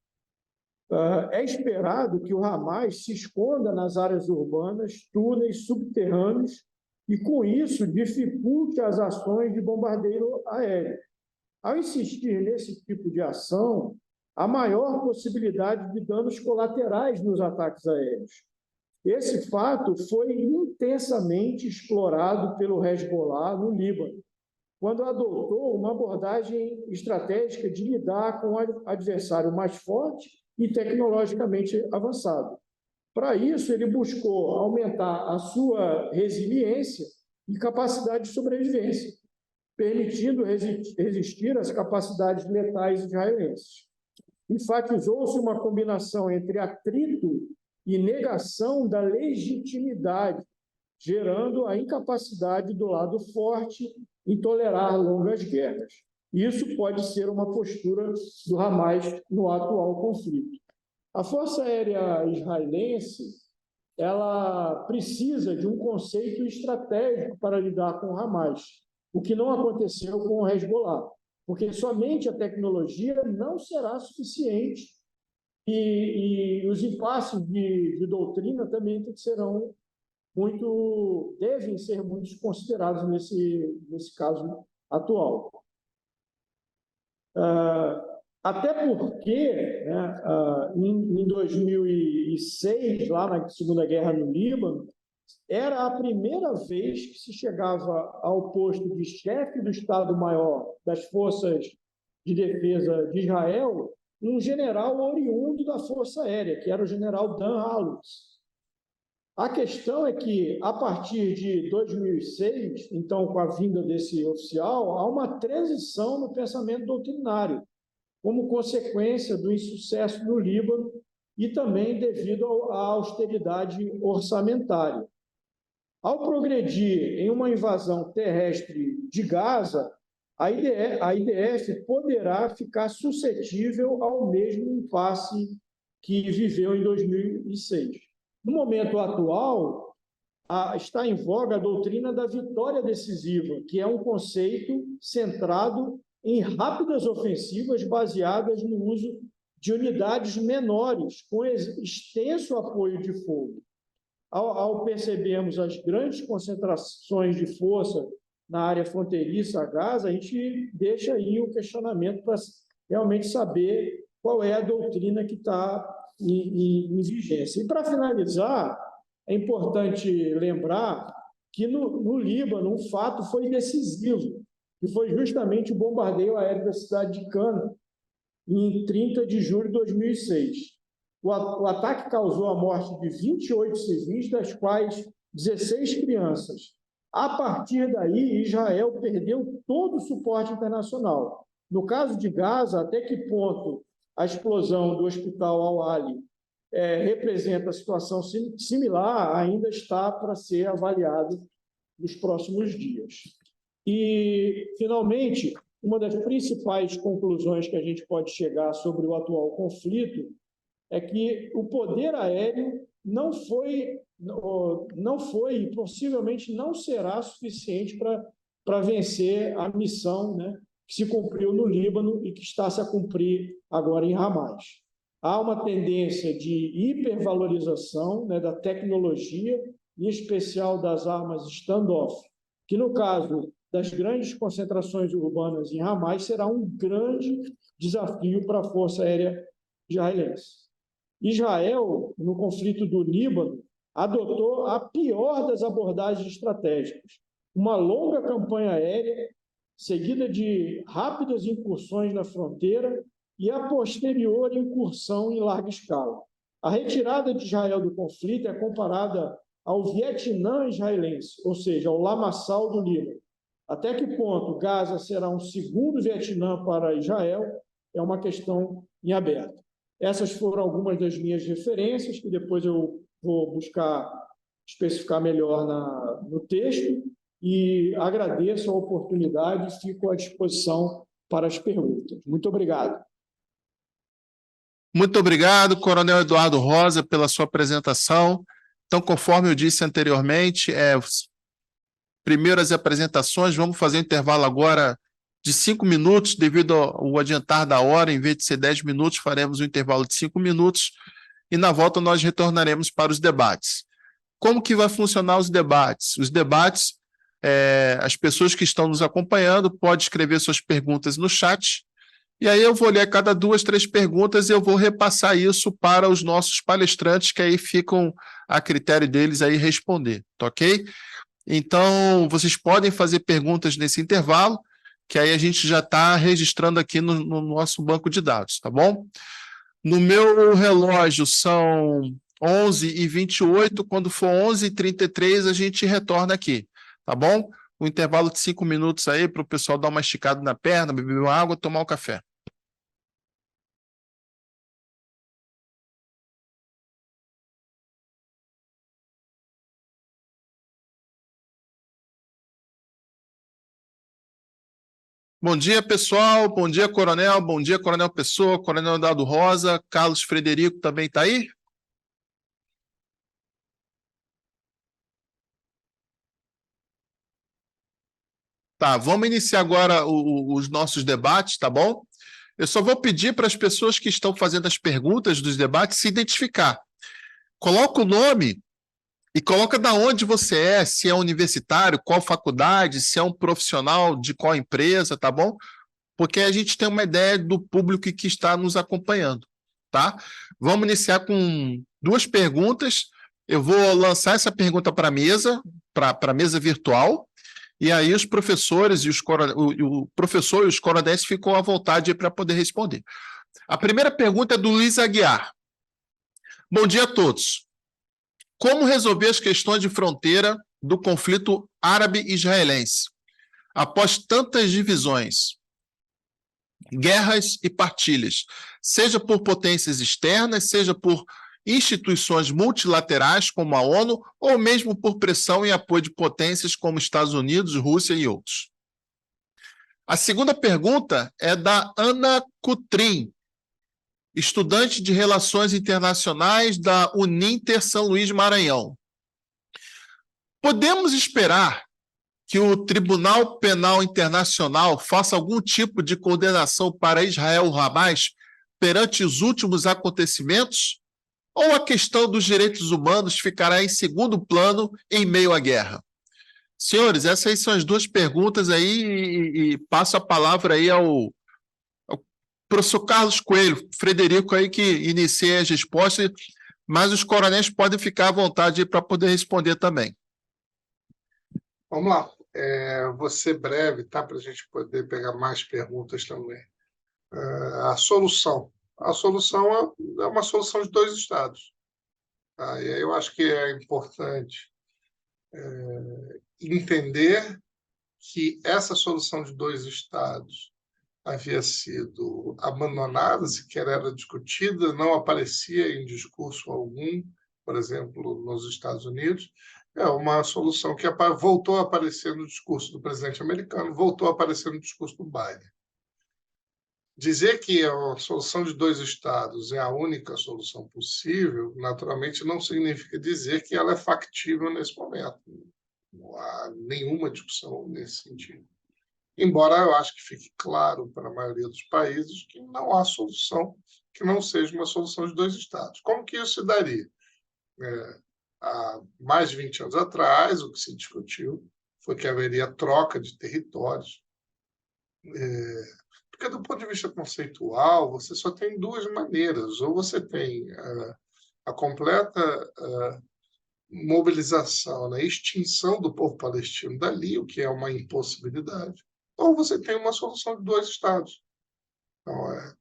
É esperado que o Hamas se esconda nas áreas urbanas, túneis subterrâneos, e, com isso, dificulte as ações de bombardeio aéreo. Ao insistir nesse tipo de ação, há maior possibilidade de danos colaterais nos ataques aéreos. Esse fato foi intensamente explorado pelo Hezbollah no Líbano, quando adotou uma abordagem estratégica de lidar com o adversário mais forte e tecnologicamente avançado. Para isso, ele buscou aumentar a sua resiliência e capacidade de sobrevivência, permitindo resistir às capacidades letais israelenses. Enfatizou-se uma combinação entre atrito e negação da legitimidade, gerando a incapacidade do lado forte em tolerar longas guerras. Isso pode ser uma postura do Hamas no atual conflito. A Força Aérea Israelense, ela precisa de um conceito estratégico para lidar com o Hamas, o que não aconteceu com o Hezbollah, porque somente a tecnologia não será suficiente e os impasses de doutrina também devem ser muito considerados nesse caso atual. Até porque, né, em 2006, lá na Segunda Guerra no Líbano, era a primeira vez que se chegava ao posto de chefe do Estado-Maior das Forças de Defesa de Israel um general oriundo da Força Aérea, que era o general Dan Halutz. A questão é que, a partir de 2006, então, com a vinda desse oficial, há uma transição no pensamento doutrinário, como consequência do insucesso no Líbano e também devido à austeridade orçamentária. Ao progredir em uma invasão terrestre de Gaza, a IDF poderá ficar suscetível ao mesmo impasse que viveu em 2006. No momento atual, está em voga a doutrina da vitória decisiva, que é um conceito centrado em rápidas ofensivas baseadas no uso de unidades menores, com extenso apoio de fogo. Ao percebermos as grandes concentrações de força na área fronteiriça a Gaza, a gente deixa aí o questionamento para realmente saber qual é a doutrina que está em vigência. E, para finalizar, é importante lembrar que no Líbano um fato foi decisivo, que foi justamente o bombardeio aéreo da cidade de Cana, em 30 de julho de 2006. O ataque causou a morte de 28 civis, das quais 16 crianças. A partir daí, Israel perdeu todo o suporte internacional. No caso de Gaza, até que ponto a explosão do hospital Al-Ali representa a situação similar, ainda está para ser avaliado nos próximos dias. E, finalmente, uma das principais conclusões que a gente pode chegar sobre o atual conflito é que o poder aéreo não foi e possivelmente não será suficiente para vencer a missão, né, que se cumpriu no Líbano e que está se a cumprir agora em Hamas. Há uma tendência de hipervalorização, né, da tecnologia, em especial das armas standoff, que no caso das grandes concentrações urbanas em Hamas será um grande desafio para a Força Aérea israelense. Israel, no conflito do Líbano, adotou a pior das abordagens estratégicas, uma longa campanha aérea, seguida de rápidas incursões na fronteira e a posterior incursão em larga escala. A retirada de Israel do conflito é comparada ao Vietnã israelense, ou seja, ao lamaçal do Líbano. Até que ponto Gaza será um segundo Vietnã para Israel é uma questão em aberto. Essas foram algumas das minhas referências, que depois eu vou buscar especificar melhor no texto, e agradeço a oportunidade e fico à disposição para as perguntas. Muito obrigado. Muito obrigado, Coronel Eduardo Rosa, pela sua apresentação. Então, conforme eu disse anteriormente, primeiro as apresentações, vamos fazer um intervalo agora de 5 minutos, devido ao adiantar da hora, em vez de ser 10 minutos, faremos um intervalo de 5 minutos, e na volta nós retornaremos para os debates. Como que vai funcionar os debates? Os debates, as pessoas que estão nos acompanhando podem escrever suas perguntas no chat, e aí eu vou ler cada 2, 3 perguntas e eu vou repassar isso para os nossos palestrantes, que aí ficam a critério deles aí responder, tá ok? Então, vocês podem fazer perguntas nesse intervalo, que aí a gente já está registrando aqui no nosso banco de dados, tá bom? No meu relógio são 11h28, quando for 11h33 a gente retorna aqui, tá bom? Um intervalo de 5 minutos aí para o pessoal dar uma esticada na perna, beber uma água, tomar um café. Bom dia, pessoal. Bom dia, Coronel. Bom dia, Coronel Pessoa, Coronel Eduardo Rosa, Carlos Frederico também está aí? Tá, vamos iniciar agora os nossos debates, tá bom? Eu só vou pedir para as pessoas que estão fazendo as perguntas dos debates se identificar. Coloca o nome e coloca da onde você é, se é universitário, qual faculdade, se é um profissional de qual empresa, tá bom? Porque a gente tem uma ideia do público que está nos acompanhando, tá? Vamos iniciar com 2 perguntas. Eu vou lançar essa pergunta para a mesa virtual, e aí os professores e o professor e os coronéis ficam à vontade para poder responder. A primeira pergunta é do Luiz Aguiar. Bom dia a todos. Como resolver as questões de fronteira do conflito árabe-israelense? Após tantas divisões, guerras e partilhas, seja por potências externas, seja por instituições multilaterais como a ONU, ou mesmo por pressão e apoio de potências como Estados Unidos, Rússia e outros. A segunda pergunta é da Ana Cutrim, estudante de Relações Internacionais da Uninter São Luís Maranhão. Podemos esperar que o Tribunal Penal Internacional faça algum tipo de condenação para Israel ou Hamas perante os últimos acontecimentos? Ou a questão dos direitos humanos ficará em segundo plano em meio à guerra? Senhores, essas aí são as duas perguntas aí e passo a palavra aí ao professor Carlos Coelho, Frederico aí que inicia as respostas, mas os coronéis podem ficar à vontade para poder responder também. Vamos lá. Vou ser breve, tá? Para a gente poder pegar mais perguntas também. A solução. A solução é uma solução de dois estados. Tá? E aí eu acho que é importante entender que essa solução de dois estados havia sido abandonada, sequer era discutida, não aparecia em discurso algum, por exemplo, nos Estados Unidos. É uma solução que voltou a aparecer no discurso do presidente americano, voltou a aparecer no discurso do Biden. Dizer que a solução de dois estados é a única solução possível, naturalmente, não significa dizer que ela é factível nesse momento. Não há nenhuma discussão nesse sentido. Embora eu acho que fique claro para a maioria dos países que não há solução que não seja uma solução de dois estados. Como que isso se daria? Há mais de 20 anos atrás, o que se discutiu foi que haveria troca de territórios. Porque, do ponto de vista conceitual, você só tem duas maneiras. Ou você tem a completa mobilização, né, extinção do povo palestino dali, o que é uma impossibilidade, ou você tem uma solução de dois estados. Então,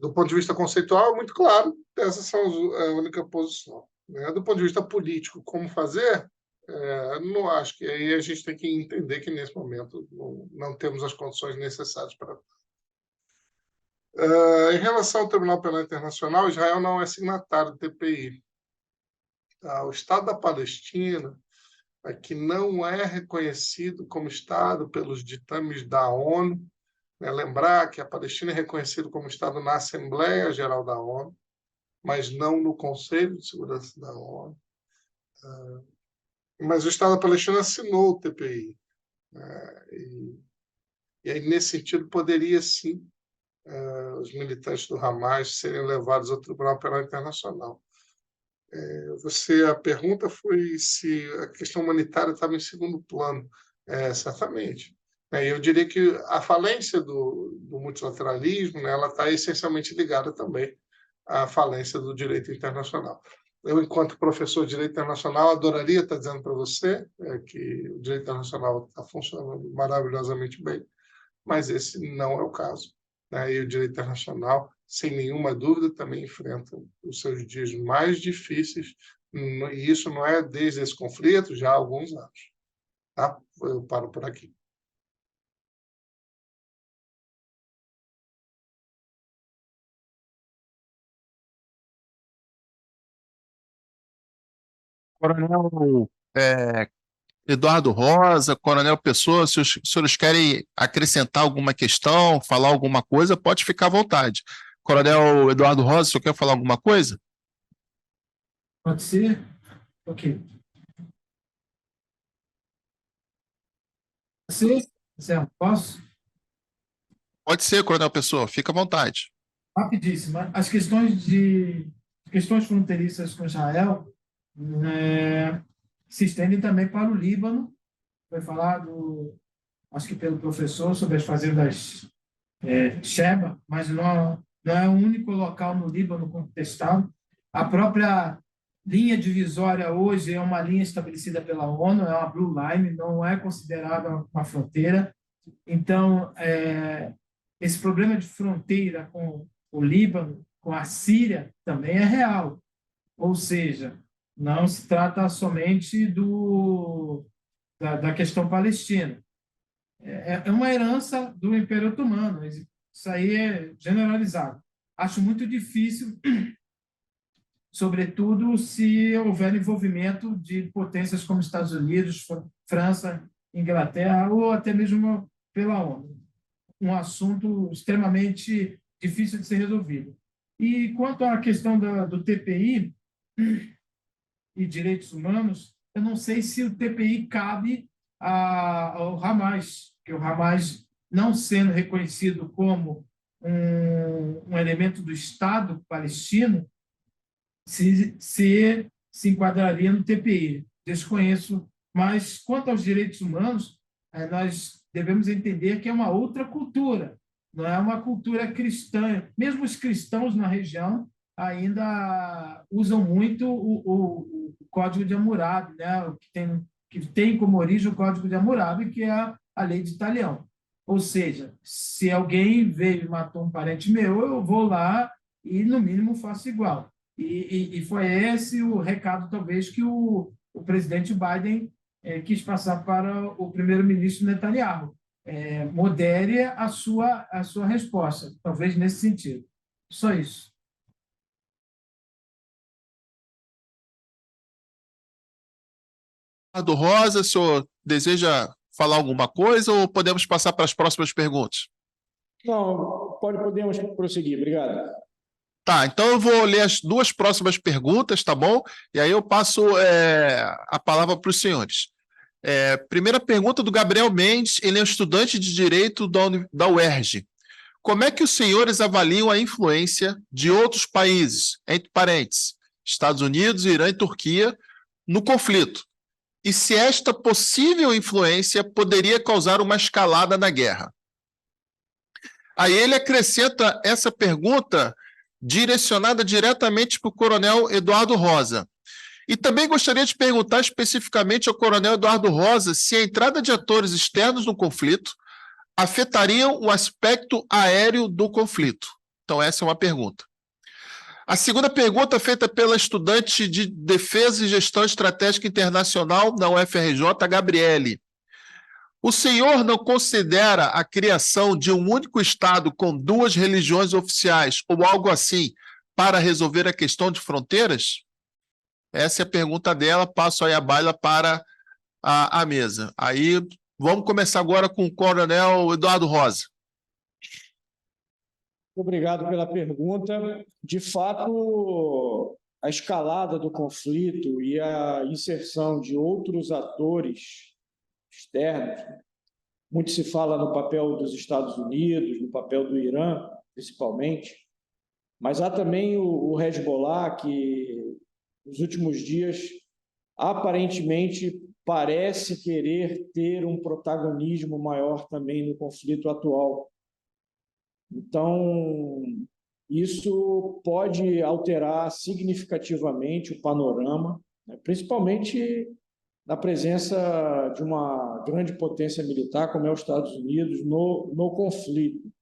do ponto de vista conceitual, é muito claro, essas são a única posição. Né? Do ponto de vista político, como fazer? Não acho que aí a gente tem que entender que, nesse momento, não temos as condições necessárias para. Em relação ao Tribunal Penal Internacional, Israel não é signatário do TPI. O Estado da Palestina, que não é reconhecido como Estado pelos ditames da ONU, né? Lembrar que a Palestina é reconhecida como Estado na Assembleia Geral da ONU, mas não no Conselho de Segurança da ONU. Mas o Estado da Palestina assinou o TPI. E aí, nesse sentido, poderia, sim, os militantes do Hamas serem levados ao Tribunal Penal Internacional. A pergunta foi se a questão humanitária estava em segundo plano. Certamente. Eu diria que a falência do multilateralismo, né, ela está essencialmente ligada também à falência do direito internacional. Eu, enquanto professor de direito internacional, adoraria estar dizendo para você que o direito internacional está funcionando maravilhosamente bem, mas esse não é o caso. E o direito internacional, sem nenhuma dúvida, também enfrenta os seus dias mais difíceis, e isso não é desde esse conflito, já há alguns anos. Tá? Eu paro por aqui. Coronel Eduardo Rosa, Coronel Pessoa, se os senhores querem acrescentar alguma questão, falar alguma coisa, pode ficar à vontade. Coronel Eduardo Rosa, o senhor quer falar alguma coisa? Pode ser? Ok. Posso? Pode ser, Coronel Pessoa, fica à vontade. Rapidíssimo. As questões fronteiriças com Israel se estendem também para o Líbano. Foi falado, acho que pelo professor, sobre as fazendas Sheba, mas não é o único local no Líbano contestado. A própria linha divisória hoje é uma linha estabelecida pela ONU, é uma Blue Line, não é considerada uma fronteira. Então, esse problema de fronteira com o Líbano, com a Síria, também é real. Ou seja, não se trata somente da questão palestina. É uma herança do Império Otomano. Isso aí é generalizado. Acho muito difícil, sobretudo se houver envolvimento de potências como Estados Unidos, França, Inglaterra ou até mesmo pela ONU. Um assunto extremamente difícil de ser resolvido. E quanto à questão do TPI e direitos humanos, eu não sei se o TPI cabe ao Hamas, que o Hamas, não sendo reconhecido como um elemento do Estado palestino, se enquadraria no TPI. Desconheço, mas quanto aos direitos humanos, nós devemos entender que é uma outra cultura, não é uma cultura cristã. Mesmo os cristãos na região ainda usam muito o Código de Hammurabi, né? que tem como origem o Código de Hammurabi, que é a lei de Talião. Ou seja, se alguém veio e matou um parente meu, eu vou lá e, no mínimo, faço igual. E foi esse o recado, talvez, que o presidente Biden quis passar para o primeiro-ministro Netanyahu. Modere a sua resposta, talvez nesse sentido. Só isso. Eduardo Rosa, o senhor deseja falar alguma coisa ou podemos passar para as próximas perguntas? Não, podemos prosseguir. Obrigado. Tá, então eu vou ler as duas próximas perguntas, tá bom? E aí eu passo a palavra para os senhores. Primeira pergunta do Gabriel Mendes, ele é um estudante de Direito da UERJ. Como é que os senhores avaliam a influência de outros países, entre parênteses, Estados Unidos, Irã e Turquia, no conflito? E se esta possível influência poderia causar uma escalada na guerra? Aí ele acrescenta essa pergunta direcionada diretamente para o coronel Eduardo Rosa. E também gostaria de perguntar especificamente ao coronel Eduardo Rosa se a entrada de atores externos no conflito afetariam o aspecto aéreo do conflito. Então, essa é uma pergunta. A segunda pergunta, feita pela estudante de Defesa e Gestão Estratégica Internacional da UFRJ, Gabriele. O senhor não considera a criação de um único Estado com duas religiões oficiais ou algo assim para resolver a questão de fronteiras? Essa é a pergunta dela, passo aí a baila para a mesa. Aí vamos começar agora com o coronel Eduardo Rosa. Obrigado pela pergunta. De fato, a escalada do conflito e a inserção de outros atores externos, muito se fala no papel dos Estados Unidos, no papel do Irã, principalmente, mas há também o Hezbollah, que nos últimos dias aparentemente parece querer ter um protagonismo maior também no conflito atual. Então, isso pode alterar significativamente o panorama, né? Principalmente na presença de uma grande potência militar, como é os Estados Unidos, no conflito.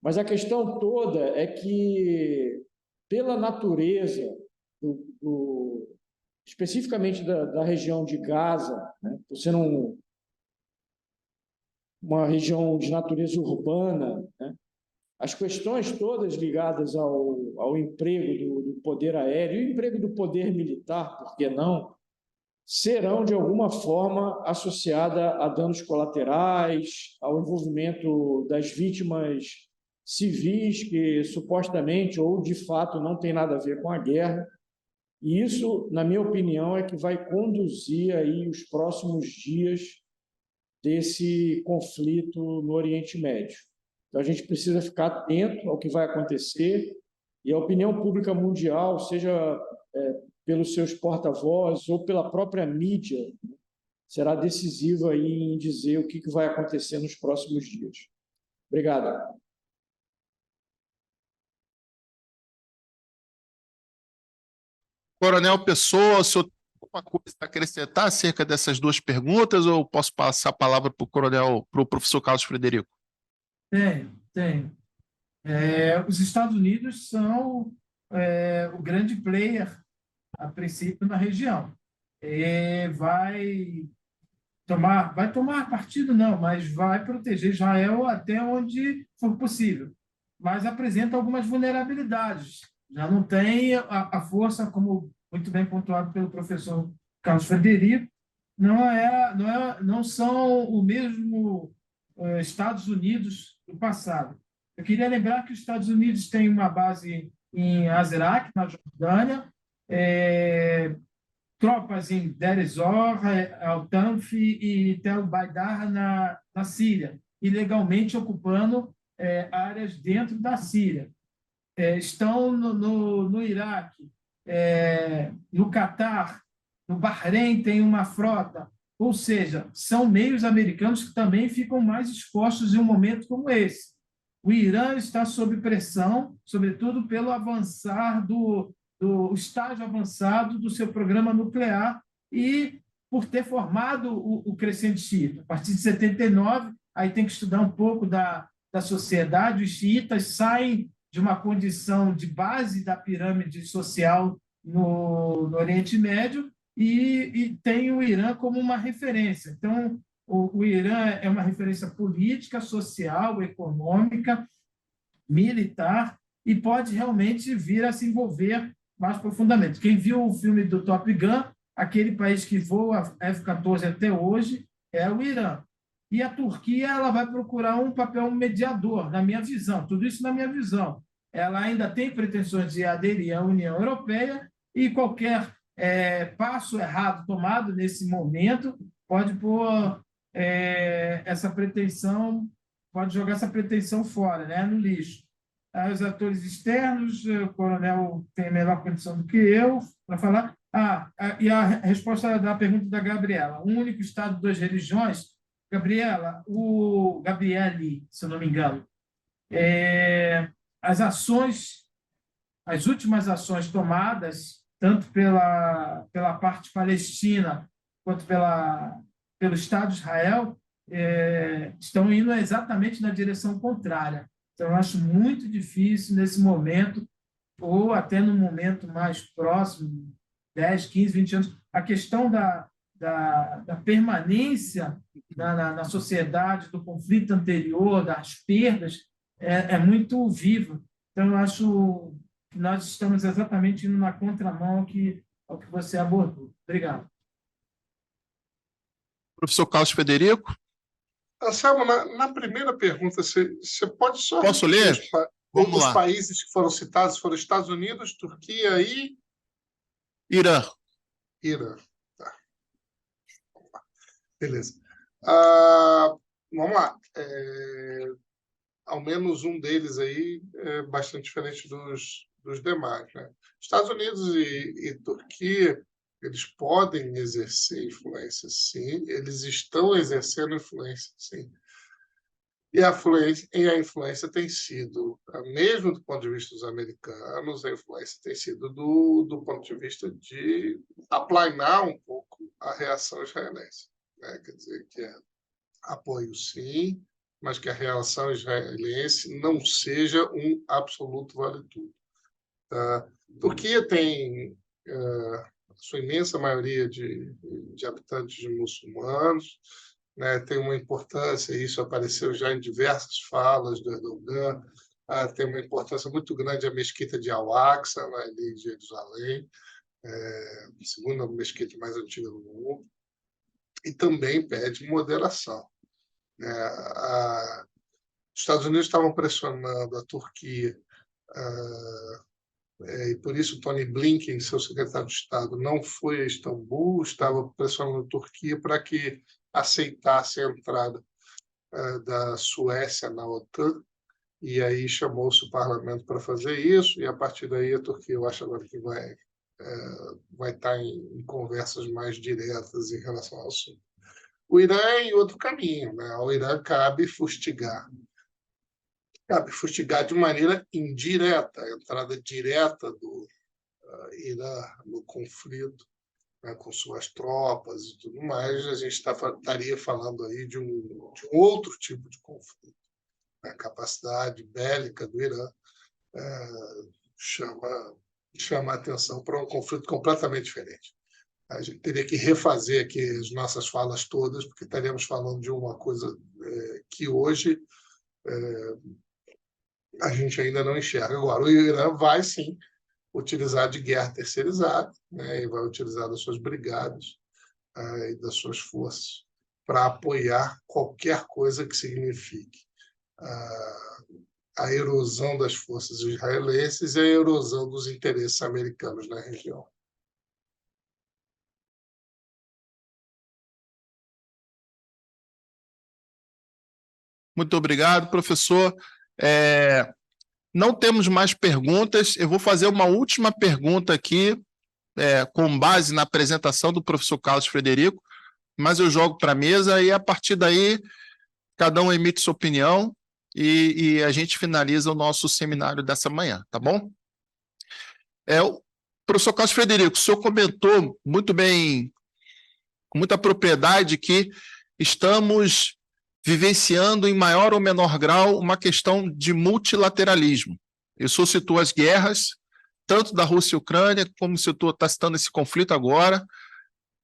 Mas a questão toda é que, pela natureza, especificamente da região de Gaza, né, por ser uma região de natureza urbana, né, as questões todas ligadas ao emprego do poder aéreo e o emprego do poder militar, por que não, serão, de alguma forma, associadas a danos colaterais, ao envolvimento das vítimas civis, que supostamente ou de fato não tem nada a ver com a guerra. E isso, na minha opinião, é que vai conduzir aí os próximos dias desse conflito no Oriente Médio. Então, a gente precisa ficar atento ao que vai acontecer e a opinião pública mundial, seja pelos seus porta-vozes ou pela própria mídia, será decisiva aí em dizer o que vai acontecer nos próximos dias. Obrigado. Coronel Pessoa, o senhor tem alguma coisa a acrescentar acerca dessas duas perguntas ou posso passar a palavra para o professor Carlos Frederico? Tem. Os Estados Unidos são o grande player, a princípio, na região. Vai tomar partido, não, mas vai proteger Israel até onde for possível. Mas apresenta algumas vulnerabilidades. Já não tem a força, como muito bem pontuado pelo professor Carlos Frederico, não são o mesmo Estados Unidos do passado. Eu queria lembrar que os Estados Unidos têm uma base em Azraq, na Jordânia, tropas em Deir ez-Zor, Al-Tanf e Tel Baidar na Síria, ilegalmente ocupando áreas dentro da Síria. Estão no Iraque, no Catar, no Bahrein tem uma frota, ou seja, são meios americanos que também ficam mais expostos em um momento como esse. O Irã está sob pressão, sobretudo pelo avançar do estágio avançado do seu programa nuclear e por ter formado o crescente xiita. A partir de 79, aí tem que estudar um pouco da sociedade, os xiitas saem de uma condição de base da pirâmide social no Oriente Médio e tem o Irã como uma referência. Então, o Irã é uma referência política, social, econômica, militar e pode realmente vir a se envolver mais profundamente. Quem viu o filme do Top Gun, aquele país que voa F-14 até hoje é o Irã. E a Turquia ela vai procurar um papel mediador, na minha visão, tudo isso na minha visão. Ela ainda tem pretensões de aderir à União Europeia e qualquer passo errado tomado nesse momento pode pôr essa pretensão, pode jogar essa pretensão fora, né, no lixo. Os atores externos, o coronel tem melhor condição do que eu para falar. E a resposta da pergunta da Gabriela. Um único Estado, duas religiões. Gabriele, se eu não me engano. As últimas ações tomadas, tanto pela parte palestina quanto pelo Estado de Israel, estão indo exatamente na direção contrária. Então, eu acho muito difícil, nesse momento, ou até no momento mais próximo, 10, 15, 20 anos, a questão da permanência na sociedade, do conflito anterior, das perdas, é muito viva. Então, eu acho que nós estamos exatamente indo na contramão ao que você abordou. Obrigado. Professor Carlos Frederico? Anselmo, na primeira pergunta, você pode só... Posso ler? Vamos os lá. países que foram citados foram Estados Unidos, Turquia e... Irã. Irã. Tá. Beleza. Vamos lá. Ao menos um deles aí é bastante diferente dos demais, né? Estados Unidos e Turquia, eles podem exercer influência, sim. Eles estão exercendo influência, sim. E a influência tem sido, mesmo do ponto de vista dos americanos, a influência tem sido do ponto de vista de aplanar um pouco a reação israelense, né? Quer dizer, que apoio sim, mas que a reação israelense não seja um absoluto vale-tudo. Tá? Turquia tem a sua imensa maioria de habitantes muçulmanos, né? Tem uma importância, e isso apareceu já em diversas falas do Erdogan, tem uma importância muito grande a mesquita de Al-Aqsa, ali de Jerusalém, a segunda mesquita mais antiga do mundo, e também pede moderação. Os Estados Unidos estavam pressionando a Turquia, e por isso Tony Blinken, seu secretário de Estado, não foi a Istambul, estava pressionando a Turquia para que aceitasse a entrada da Suécia na OTAN, e aí chamou-se o parlamento para fazer isso, e a partir daí a Turquia, eu acho agora que vai estar em conversas mais diretas em relação ao assunto. O Irã é em outro caminho, né? Ao Irã cabe fustigar de maneira indireta, a entrada direta do Irã no conflito, né, com suas tropas e tudo mais. A gente estaria falando aí de um outro tipo de conflito. A capacidade bélica do Irã chama a atenção para um conflito completamente diferente. A gente teria que refazer aqui as nossas falas todas, porque estaríamos falando de uma coisa que hoje a gente ainda não enxerga. Agora, o Irã vai, sim, utilizar de guerra terceirizada, né, e vai utilizar das suas brigadas e das suas forças para apoiar qualquer coisa que signifique a erosão das forças israelenses e a erosão dos interesses americanos na região. Muito obrigado, professor. Não temos mais perguntas. Eu vou fazer uma última pergunta aqui, com base na apresentação do professor Carlos Frederico, mas eu jogo para a mesa e, a partir daí, cada um emite sua opinião e a gente finaliza o nosso seminário dessa manhã, tá bom? O professor Carlos Frederico, o senhor comentou muito bem, com muita propriedade, que estamos vivenciando em maior ou menor grau uma questão de multilateralismo. O senhor citou as guerras, tanto da Rússia e Ucrânia, como está citando esse conflito agora,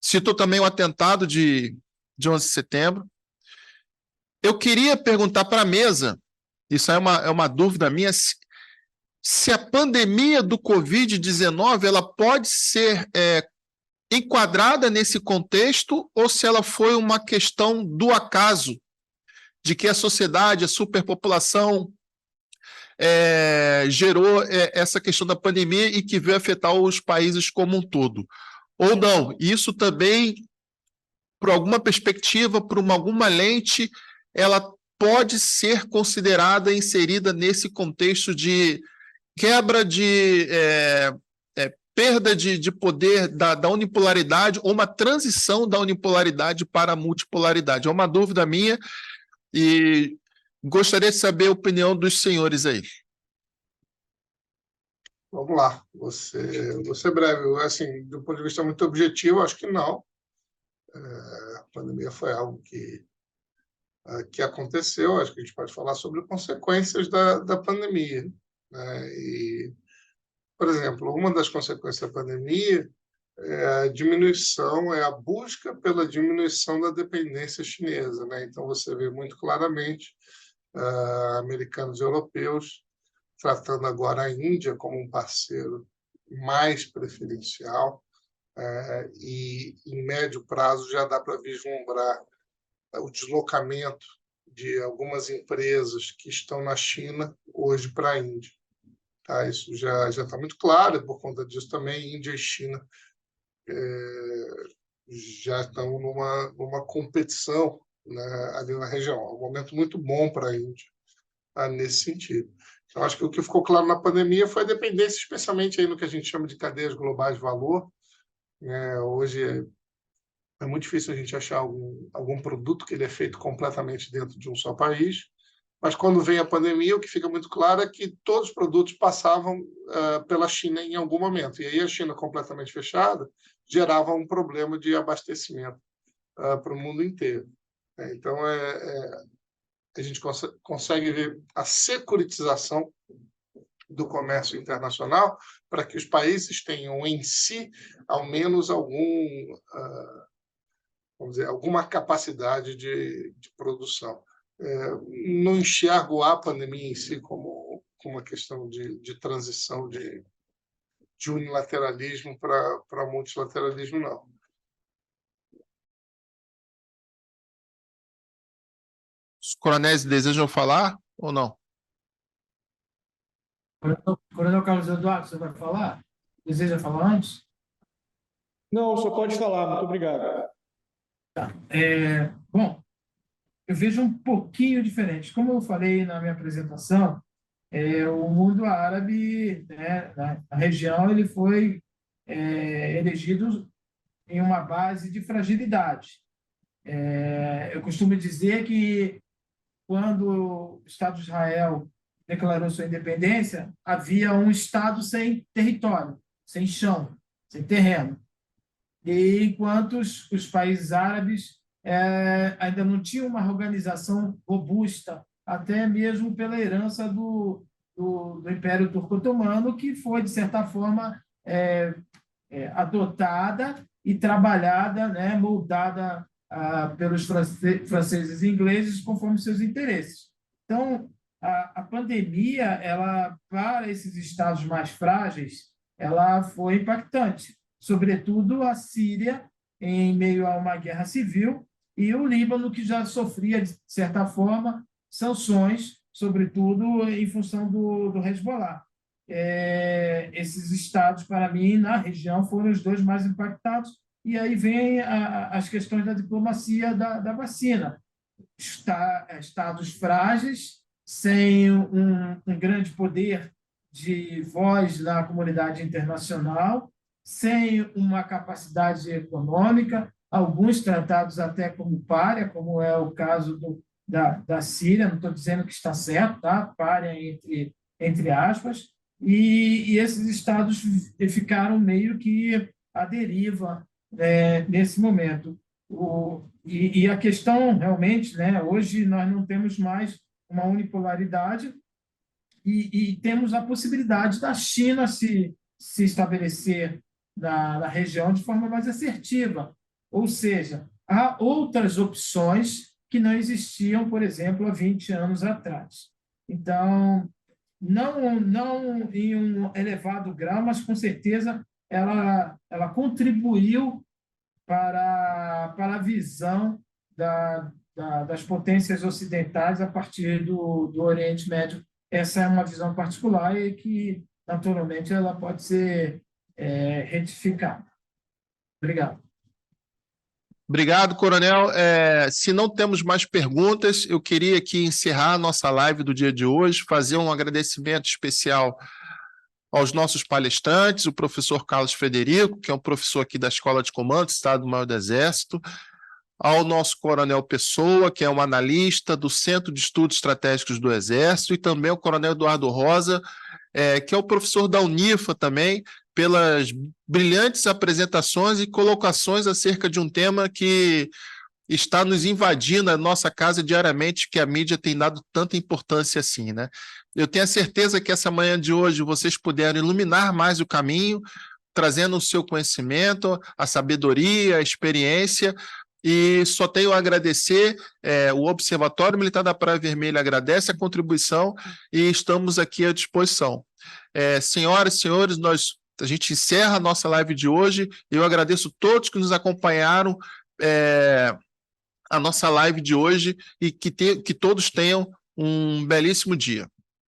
citou também o atentado de 11 de setembro. Eu queria perguntar para a mesa, isso é uma dúvida minha, se a pandemia do Covid-19 ela pode ser enquadrada nesse contexto ou se ela foi uma questão do acaso, de que a sociedade, a superpopulação gerou essa questão da pandemia e que veio afetar os países como um todo. Ou não, isso também, por alguma perspectiva, por alguma lente, ela pode ser considerada, inserida nesse contexto de quebra de perda de poder da unipolaridade ou uma transição da unipolaridade para a multipolaridade. É uma dúvida minha e gostaria de saber a opinião dos senhores aí. Vamos lá, vou ser breve. Assim, do ponto de vista muito objetivo, acho que não. A pandemia foi algo que aconteceu. Acho que a gente pode falar sobre consequências da pandemia, né? E, por exemplo, uma das consequências da pandemia é a busca pela diminuição da dependência chinesa, né? Então, você vê muito claramente americanos e europeus tratando agora a Índia como um parceiro mais preferencial, e, em médio prazo, já dá para vislumbrar o deslocamento de algumas empresas que estão na China hoje para a Índia. Tá? Isso já está muito claro, e por conta disso também Índia e China já estão numa competição, né, ali na região. É um momento muito bom para a Índia, nesse sentido. Então, acho que o que ficou claro na pandemia foi a dependência, especialmente aí no que a gente chama de cadeias globais de valor. Hoje é muito difícil a gente achar algum produto que ele é feito completamente dentro de um só país, mas quando vem a pandemia, o que fica muito claro é que todos os produtos passavam pela China em algum momento, e aí a China completamente fechada gerava um problema de abastecimento para o mundo inteiro. Então, a gente consegue ver a securitização do comércio internacional para que os países tenham em si, ao menos, alguma capacidade de produção. Não enxergo a pandemia em si como uma questão de transição de unilateralismo para multilateralismo, não. Os coronéis desejam falar ou não? Coronel Carlos Eduardo, você vai falar? Deseja falar antes? Não, só pode falar. Muito obrigado. Tá. Bom, eu vejo um pouquinho diferente. Como eu falei na minha apresentação, o mundo árabe, né, na região, ele foi elegido em uma base de fragilidade. Eu costumo dizer que quando o Estado de Israel declarou sua independência, havia um Estado sem território, sem chão, sem terreno. E enquanto os países árabes ainda não tinham uma organização robusta, até mesmo pela herança do Império Turco-Otomano, que foi, de certa forma, adotada e trabalhada, né, moldada pelos franceses e ingleses conforme seus interesses. Então, a pandemia, para esses estados mais frágeis, ela foi impactante, sobretudo a Síria, em meio a uma guerra civil, e o Líbano, que já sofria, de certa forma, sanções, sobretudo em função do Hezbollah. Esses estados, para mim, na região, foram os dois mais impactados, e aí vem as questões da diplomacia da vacina. Estados frágeis sem um grande poder de voz na comunidade internacional, sem uma capacidade econômica, alguns tratados até como pária, como é o caso da Síria, não estou dizendo que está certo, tá? Pária entre aspas, e esses estados ficaram meio que à deriva nesse momento. E a questão, realmente, né, hoje nós não temos mais uma unipolaridade e temos a possibilidade da China se estabelecer na região de forma mais assertiva. Ou seja, há outras opções que não existiam, por exemplo, há 20 anos atrás. Então, não em um elevado grau, mas com certeza ela contribuiu para a visão das potências ocidentais a partir do Oriente Médio. Essa é uma visão particular e que, naturalmente, ela pode ser retificada. Obrigado. Obrigado, Coronel. Se não temos mais perguntas, eu queria aqui encerrar a nossa live do dia de hoje, fazer um agradecimento especial aos nossos palestrantes, o professor Carlos Frederico, que é um professor aqui da Escola de Comando do Estado-Maior do Exército, ao nosso Coronel Pessoa, que é um analista do Centro de Estudos Estratégicos do Exército, e também o Coronel Eduardo Rosa, que é o professor da Unifa também, pelas brilhantes apresentações e colocações acerca de um tema que está nos invadindo a nossa casa diariamente, que a mídia tem dado tanta importância assim, né? Eu tenho a certeza que essa manhã de hoje vocês puderam iluminar mais o caminho, trazendo o seu conhecimento, a sabedoria, a experiência, e só tenho a agradecer, o Observatório Militar da Praia Vermelha agradece a contribuição e estamos aqui à disposição. Senhoras e senhores, a gente encerra a nossa live de hoje. Eu agradeço a todos que nos acompanharam a nossa live de hoje e que todos tenham um belíssimo dia.